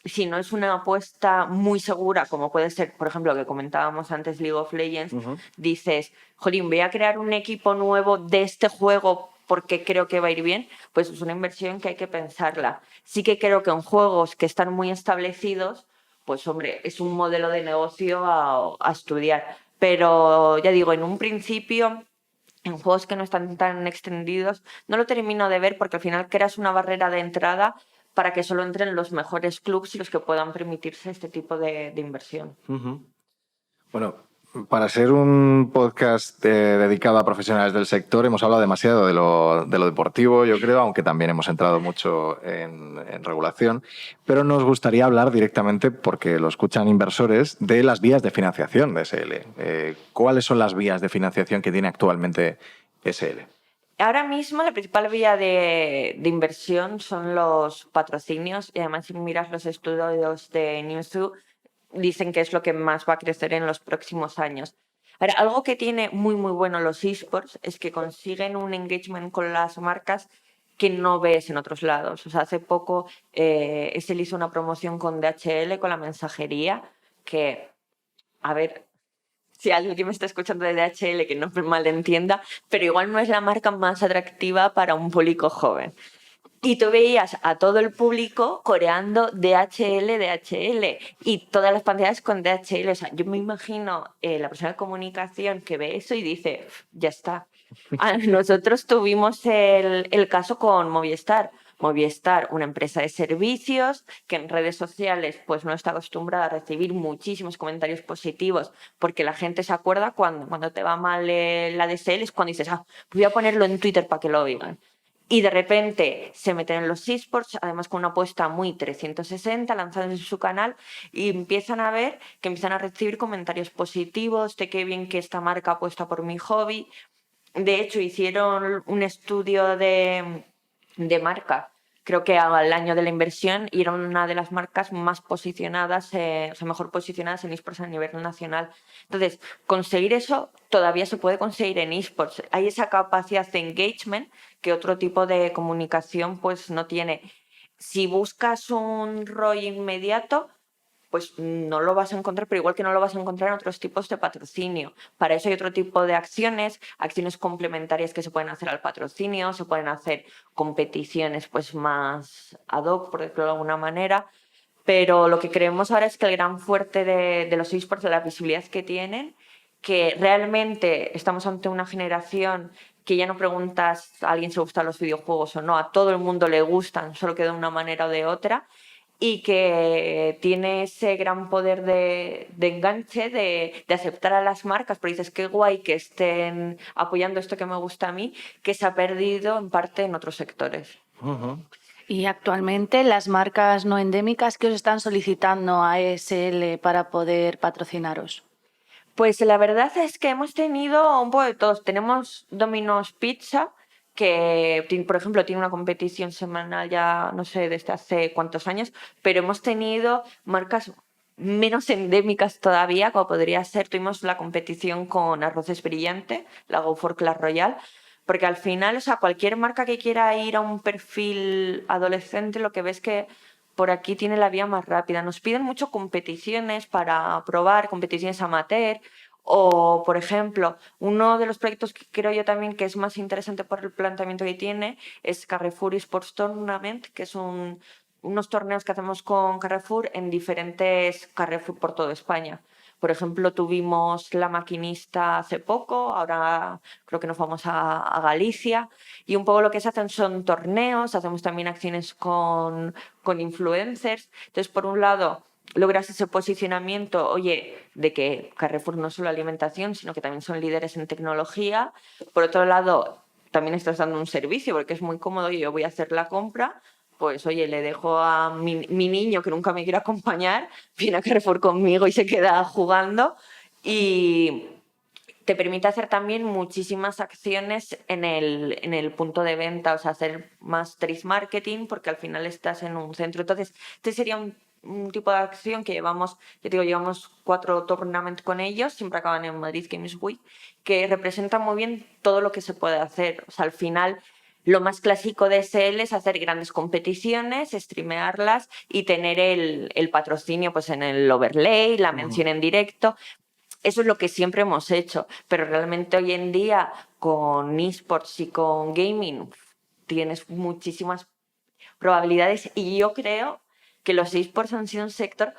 si no es una apuesta muy segura, como puede ser, por ejemplo, lo que comentábamos antes, League of Legends, dices, jolín, voy a crear un equipo nuevo de este juego porque creo que va a ir bien, pues es una inversión que hay que pensarla. Sí que creo que en juegos que están muy establecidos, pues hombre, es un modelo de negocio a estudiar. Pero ya digo, en un principio, en juegos que no están tan extendidos, no lo termino de ver, porque al final creas una barrera de entrada para que solo entren los mejores clubs y los que puedan permitirse este tipo de inversión. Bueno, para ser un podcast dedicado a profesionales del sector, hemos hablado demasiado de lo deportivo, yo creo, aunque también hemos entrado mucho en regulación, pero nos gustaría hablar directamente, porque lo escuchan inversores, de las vías de financiación de SL. ¿Cuáles son las vías de financiación que tiene actualmente SL? Ahora mismo la principal vía de inversión son los patrocinios, y además si miras los estudios de Newzoo, dicen que es lo que más va a crecer en los próximos años. Ahora, algo que tiene muy bueno los esports es que consiguen un engagement con las marcas que no ves en otros lados. O sea, hace poco SL hizo una promoción con DHL, con la mensajería, que, a ver, si alguien que me está escuchando de DHL que no me malentienda, pero igual no es la marca más atractiva para un público joven. Y tú veías a todo el público coreando DHL, DHL, y todas las pantallas con DHL. O sea, yo me imagino la persona de comunicación que ve eso y dice, ya está. Nosotros tuvimos el caso con Movistar. Movistar, una empresa de servicios que en redes sociales pues no está acostumbrada a recibir muchísimos comentarios positivos, porque la gente se acuerda cuando te va mal la DSL, es cuando dices, voy a ponerlo en Twitter para que lo oigan. Y de repente se meten en los esports, además con una apuesta muy 360, lanzados en su canal, y empiezan a ver que empiezan a recibir comentarios positivos de qué bien que esta marca apuesta por mi hobby. De hecho, hicieron un estudio de marca, creo que al año de la inversión, y era una de las marcas más posicionadas, o sea, mejor posicionadas en esports a nivel nacional. Entonces, conseguir eso todavía se puede conseguir en esports. Hay esa capacidad de engagement que otro tipo de comunicación pues no tiene. Si buscas un ROI inmediato, pues no lo vas a encontrar, pero igual que no lo vas a encontrar en otros tipos de patrocinio. Para eso hay otro tipo de acciones complementarias que se pueden hacer al patrocinio, se pueden hacer competiciones pues más ad hoc, por decirlo de alguna manera, pero lo que creemos ahora es que el gran fuerte de los esports, de la visibilidad que tienen, que realmente estamos ante una generación que ya no preguntas a alguien si le gustan los videojuegos o no, a todo el mundo le gustan, solo que de una manera o de otra, y que tiene ese gran poder de enganche, de aceptar a las marcas, porque dices, qué guay que estén apoyando esto que me gusta a mí, que se ha perdido en parte en otros sectores. Y actualmente las marcas no endémicas, ¿qué os están solicitando a ESL para poder patrocinaros? Pues la verdad es que hemos tenido un poco de todos. Tenemos Domino's Pizza, que, por ejemplo, tiene una competición semanal ya, no sé, desde hace cuántos años, pero hemos tenido marcas menos endémicas todavía, como podría ser, tuvimos la competición con Arroces Brillante, la Go for Clash Royale, porque al final, o sea, cualquier marca que quiera ir a un perfil adolescente, lo que ves que por aquí tiene la vía más rápida. Nos piden mucho competiciones para probar, competiciones amateur. O, por ejemplo, uno de los proyectos que creo yo también que es más interesante por el planteamiento que tiene es Carrefour Sports Tournament, que es unos torneos que hacemos con Carrefour en diferentes Carrefour por toda España. Por ejemplo, tuvimos La Maquinista hace poco, ahora creo que nos vamos a Galicia, y un poco lo que se hacen son torneos, hacemos también acciones con influencers. Entonces, por un lado, logras ese posicionamiento, oye, de que Carrefour no es solo alimentación, sino que también son líderes en tecnología. Por otro lado, también estás dando un servicio, porque es muy cómodo, yo voy a hacer la compra, pues oye, le dejo a mi niño que nunca me quiere acompañar, viene a Carrefour conmigo y se queda jugando. Y te permite hacer también muchísimas acciones en el punto de venta, o sea, hacer más trade marketing, porque al final estás en un centro. Entonces, este sería un tipo de acción que llevamos, yo digo, llevamos 4 tournaments con ellos, siempre acaban en Madrid Games Week, que representa muy bien todo lo que se puede hacer. O sea, al final, lo más clásico de SL es hacer grandes competiciones, streamearlas y tener el patrocinio pues, en el overlay, la mención en directo. Eso es lo que siempre hemos hecho, pero realmente hoy en día con esports y con gaming tienes muchísimas probabilidades y yo creo que los esports han sido un sector,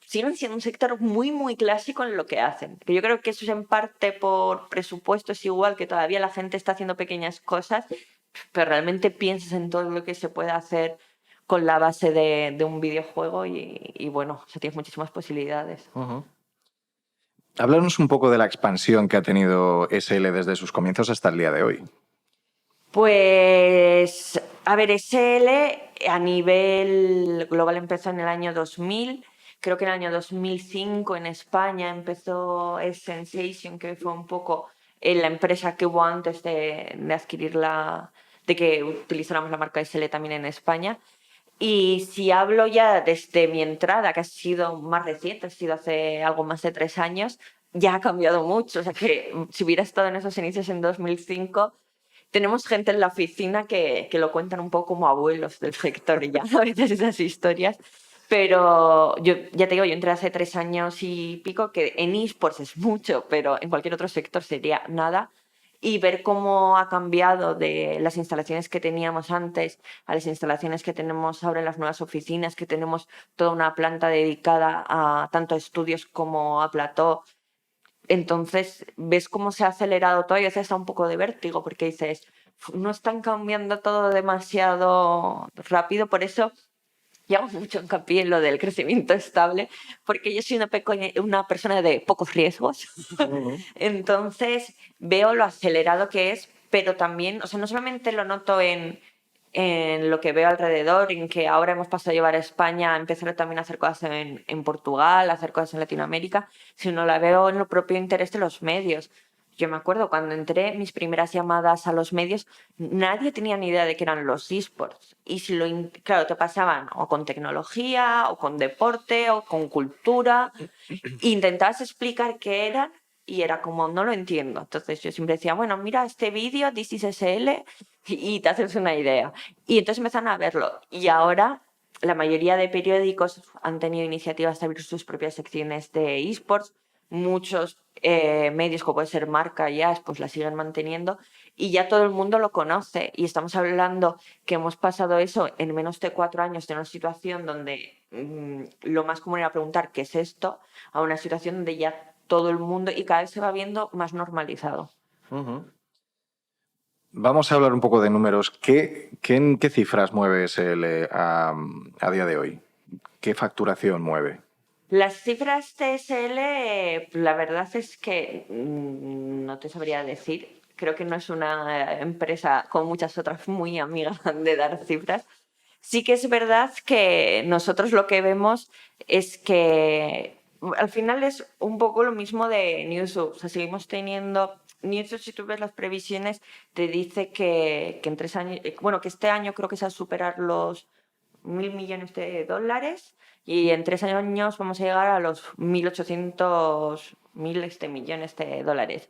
siguen siendo un sector muy, muy clásico en lo que hacen. Que yo creo que eso es en parte por presupuesto, es igual que todavía la gente está haciendo pequeñas cosas, pero realmente piensas en todo lo que se puede hacer con la base de un videojuego y bueno, o sea, tienes muchísimas posibilidades. Háblanos un poco de la expansión que ha tenido SL desde sus comienzos hasta el día de hoy. Pues, a ver, SL a nivel global empezó en el año 2000. Creo que en el año 2005 en España empezó Sensation, que fue un poco la empresa que hubo antes de adquirir de que utilizáramos la marca SL también en España. Y si hablo ya desde mi entrada, que ha sido más reciente, ha sido hace algo más de 3 años, ya ha cambiado mucho. O sea que si hubiera estado en esos inicios en 2005, tenemos gente en la oficina que lo cuentan un poco como abuelos del sector y ya a veces esas historias. Pero yo ya te digo, yo entré hace 3 años y pico, que en esports es mucho, pero en cualquier otro sector sería nada. Y ver cómo ha cambiado de las instalaciones que teníamos antes a las instalaciones que tenemos ahora en las nuevas oficinas, que tenemos toda una planta dedicada a tanto a estudios como a plató. Entonces ves cómo se ha acelerado todo y a veces da un poco de vértigo porque dices, no están cambiando todo demasiado rápido, por eso yo hago mucho hincapié en lo del crecimiento estable, porque yo soy una persona de pocos riesgos. Entonces veo lo acelerado que es, pero también, o sea, no solamente lo noto en lo que veo alrededor, en que ahora hemos pasado a llevar a España, a empezar también a hacer cosas en Portugal, a hacer cosas en Latinoamérica, sino la veo en el propio interés de los medios. Yo me acuerdo cuando entré, mis primeras llamadas a los medios, nadie tenía ni idea de qué eran los esports. Y si claro, te pasaban o con tecnología, o con deporte, o con cultura. E intentabas explicar qué eran y era como, no lo entiendo. Entonces yo siempre decía, bueno, mira este vídeo, This is SL, y te haces una idea. Y entonces empezaron a verlo. Y ahora la mayoría de periódicos han tenido iniciativas de abrir sus propias secciones de esports. Muchos medios, como puede ser Marca y As, pues la siguen manteniendo y ya todo el mundo lo conoce. Y estamos hablando que hemos pasado eso en menos de 4 años de una situación donde lo más común era preguntar ¿qué es esto? A una situación donde ya todo el mundo y cada vez se va viendo más normalizado. Vamos a hablar un poco de números. ¿Qué cifras mueve SL a día de hoy? ¿Qué facturación mueve? Las cifras de SL, la verdad es que no te sabría decir. Creo que no es una empresa como muchas otras muy amiga de dar cifras. Sí que es verdad que nosotros lo que vemos es que al final es un poco lo mismo de Newzoo. O sea, seguimos teniendo... Newzoo, si tú ves las previsiones, te dice que en 3 años... Bueno, que este año creo que se va a superar los 1.000 millones de dólares y en 3 años vamos a llegar a los 1.800 millones de dólares.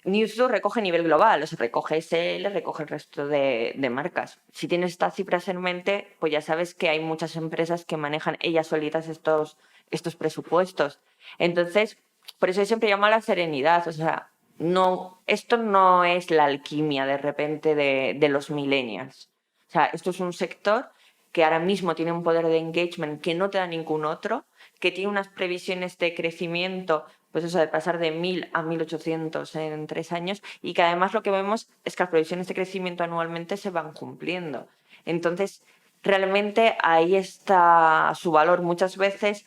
Newzoo recoge nivel global, o sea, recoge SL, recoge el resto de marcas. Si tienes estas cifras en mente, pues ya sabes que hay muchas empresas que manejan ellas solitas estos presupuestos. Entonces, por eso yo siempre llamo a la serenidad, o sea, no, esto no es la alquimia de repente de los millennials. O sea, esto es un sector que ahora mismo tiene un poder de engagement que no te da ningún otro, que tiene unas previsiones de crecimiento, pues eso, de pasar de 1.000 a 1.800 en 3 años, y que además lo que vemos es que las previsiones de crecimiento anualmente se van cumpliendo. Entonces, realmente ahí está su valor. Muchas veces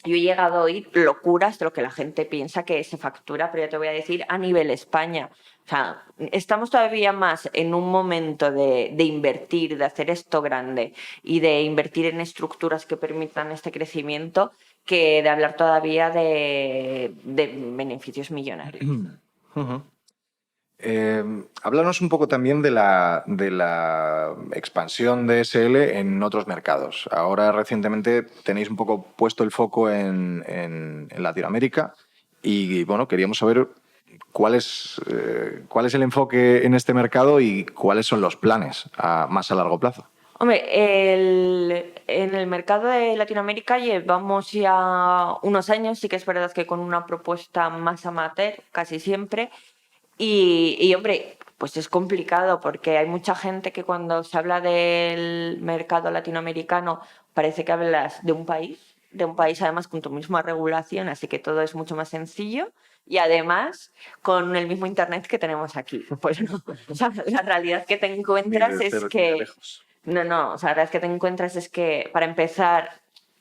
yo he llegado a oír locuras de lo que la gente piensa que se factura, pero ya te voy a decir a nivel España. O sea, estamos todavía más en un momento de invertir, de hacer esto grande y de invertir en estructuras que permitan este crecimiento que de hablar todavía de beneficios millonarios. Háblanos un poco también de la expansión de SL en otros mercados. Ahora recientemente tenéis un poco puesto el foco en Latinoamérica y bueno, queríamos saber cuál es el enfoque en este mercado y cuáles son los planes más a largo plazo. Hombre, en el mercado de Latinoamérica llevamos ya unos años, sí que es verdad que con una propuesta más amateur casi siempre. Y, hombre, pues es complicado porque hay mucha gente que cuando se habla del mercado latinoamericano parece que hablas de un país además con tu misma regulación, así que todo es mucho más sencillo y además con el mismo internet que tenemos aquí. Pues no, o sea, la realidad que te encuentras es que... No, o sea, la realidad que te encuentras es que para empezar,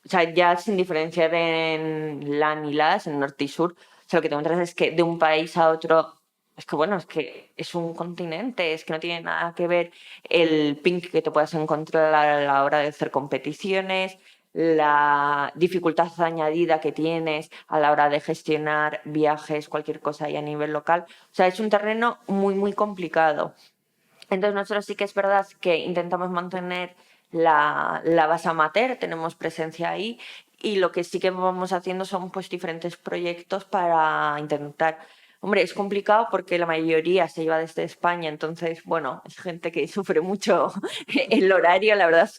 o sea, ya sin diferenciar en LAN y LAS, en norte y sur, o sea, lo que te encuentras es que de un país a otro es que bueno, es que es un continente, es que no tiene nada que ver el ping que te puedas encontrar a la hora de hacer competiciones, la dificultad añadida que tienes a la hora de gestionar viajes, cualquier cosa ahí a nivel local. O sea, es un terreno muy, muy complicado. Entonces nosotros sí que es verdad que intentamos mantener la base amateur, tenemos presencia ahí y lo que sí que vamos haciendo son pues diferentes proyectos para intentar... Hombre, es complicado porque la mayoría se lleva desde España, entonces, bueno, es gente que sufre mucho el horario, la verdad,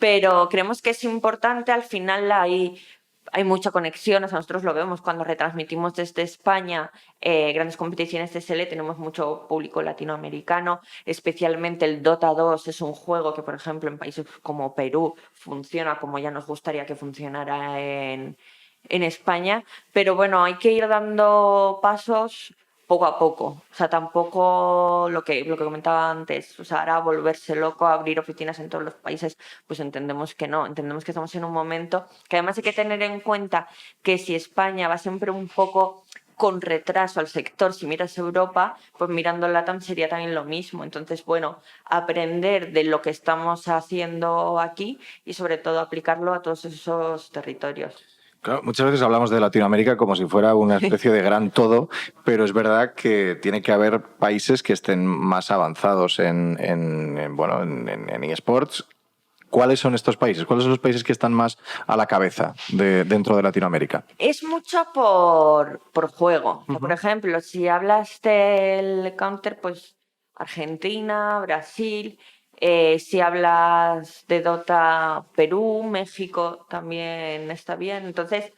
pero creemos que es importante, al final hay mucha conexión, o sea, nosotros lo vemos cuando retransmitimos desde España grandes competiciones de SL, tenemos mucho público latinoamericano, especialmente el Dota 2 es un juego que, por ejemplo, en países como Perú funciona como ya nos gustaría que funcionara en España, pero bueno, hay que ir dando pasos poco a poco. O sea, tampoco lo que comentaba antes, o sea, ahora volverse loco, abrir oficinas en todos los países, pues entendemos que no, entendemos que estamos en un momento que además hay que tener en cuenta que si España va siempre un poco con retraso al sector, si miras Europa, pues mirando LATAM sería también lo mismo. Entonces, bueno, aprender de lo que estamos haciendo aquí y sobre todo aplicarlo a todos esos territorios. Claro, muchas veces hablamos de Latinoamérica como si fuera una especie de gran todo, pero es verdad que tiene que haber países que estén más avanzados en eSports. ¿Cuáles son estos países? ¿Cuáles son los países que están más a la cabeza dentro de Latinoamérica? Es mucho por juego. O sea, por ejemplo, si hablas del Counter, pues Argentina, Brasil. Si hablas de Dota, Perú, México también está bien. Entonces,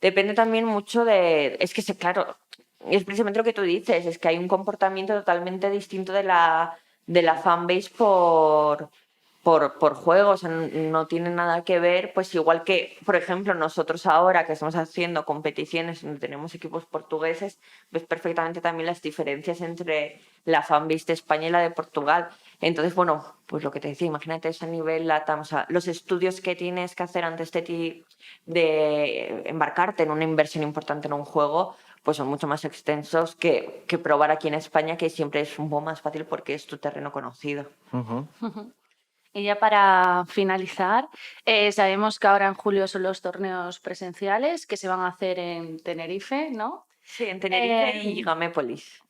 depende también mucho de... Es que, claro, es precisamente lo que tú dices, es que hay un comportamiento totalmente distinto de la fanbase por juegos, o sea, no tiene nada que ver, pues igual que, por ejemplo, nosotros ahora que estamos haciendo competiciones donde tenemos equipos portugueses, ves perfectamente también las diferencias entre la fanbase de España y la de Portugal. Entonces, bueno, pues lo que te decía, imagínate ese nivel LATAM, o sea, los estudios que tienes que hacer antes de embarcarte en una inversión importante en un juego, pues son mucho más extensos que probar aquí en España, que siempre es un poco más fácil porque es tu terreno conocido. Y ya para finalizar, sabemos que ahora en julio son los torneos presenciales que se van a hacer en Tenerife, ¿no? Sí, en Tenerife y Gamépolis.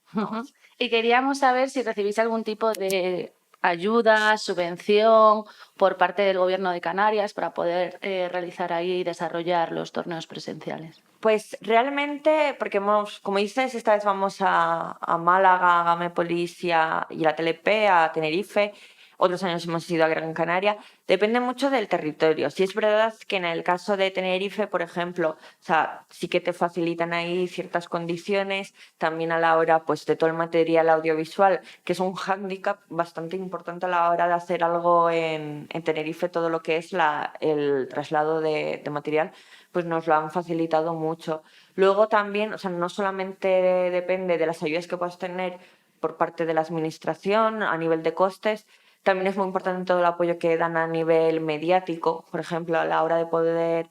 Y queríamos saber si recibís algún tipo de ayuda, subvención por parte del Gobierno de Canarias para poder realizar ahí y desarrollar los torneos presenciales. Pues realmente, porque como dices, esta vez vamos a Málaga, a Gamépolis y a la TLP, a Tenerife. Otros años hemos ido a Gran Canaria. Depende mucho del territorio. Sí es verdad que en el caso de Tenerife, por ejemplo, o sea, sí que te facilitan ahí ciertas condiciones, también a la hora pues, de todo el material audiovisual, que es un hándicap bastante importante a la hora de hacer algo en Tenerife, todo lo que es el traslado de material, pues nos lo han facilitado mucho. Luego también, o sea, no solamente depende de las ayudas que puedas tener por parte de la administración a nivel de costes, también es muy importante todo el apoyo que dan a nivel mediático, por ejemplo, a la hora de poder...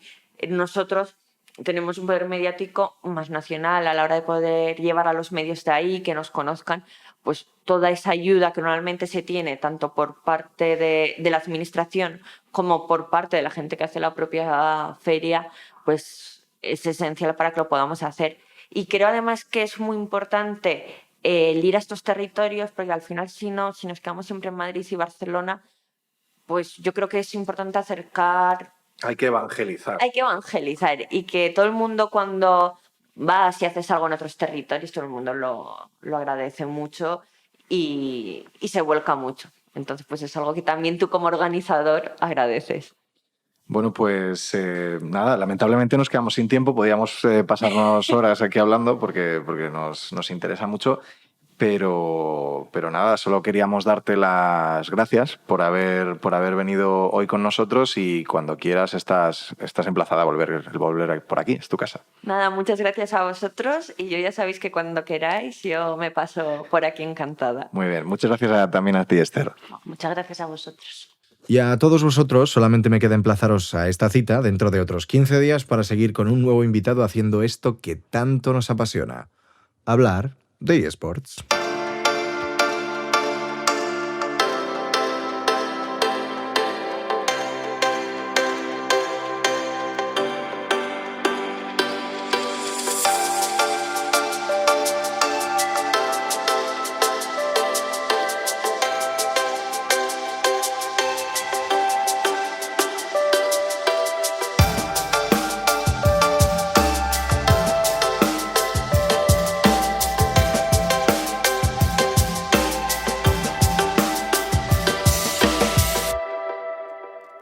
Nosotros tenemos un poder mediático más nacional, a la hora de poder llevar a los medios de ahí, que nos conozcan, pues toda esa ayuda que normalmente se tiene, tanto por parte de la administración como por parte de la gente que hace la propia feria, pues es esencial para que lo podamos hacer. Y creo además que es muy importante el ir a estos territorios, porque al final si nos quedamos siempre en Madrid y Barcelona, pues yo creo que es importante acercar... Hay que evangelizar. Hay que evangelizar y que todo el mundo cuando vas y haces algo en otros territorios, todo el mundo lo agradece mucho y se vuelca mucho. Entonces, pues es algo que también tú como organizador agradeces. Bueno, pues nada, lamentablemente nos quedamos sin tiempo, podíamos pasarnos horas aquí hablando porque nos interesa mucho, pero nada, solo queríamos darte las gracias por haber venido hoy con nosotros y cuando quieras estás emplazada a volver por aquí, es tu casa. Nada, muchas gracias a vosotros y yo ya sabéis que cuando queráis yo me paso por aquí encantada. Muy bien, muchas gracias también a ti, Esther. Muchas gracias a vosotros. Y a todos vosotros solamente me queda emplazaros a esta cita dentro de otros 15 días para seguir con un nuevo invitado haciendo esto que tanto nos apasiona: hablar de eSports.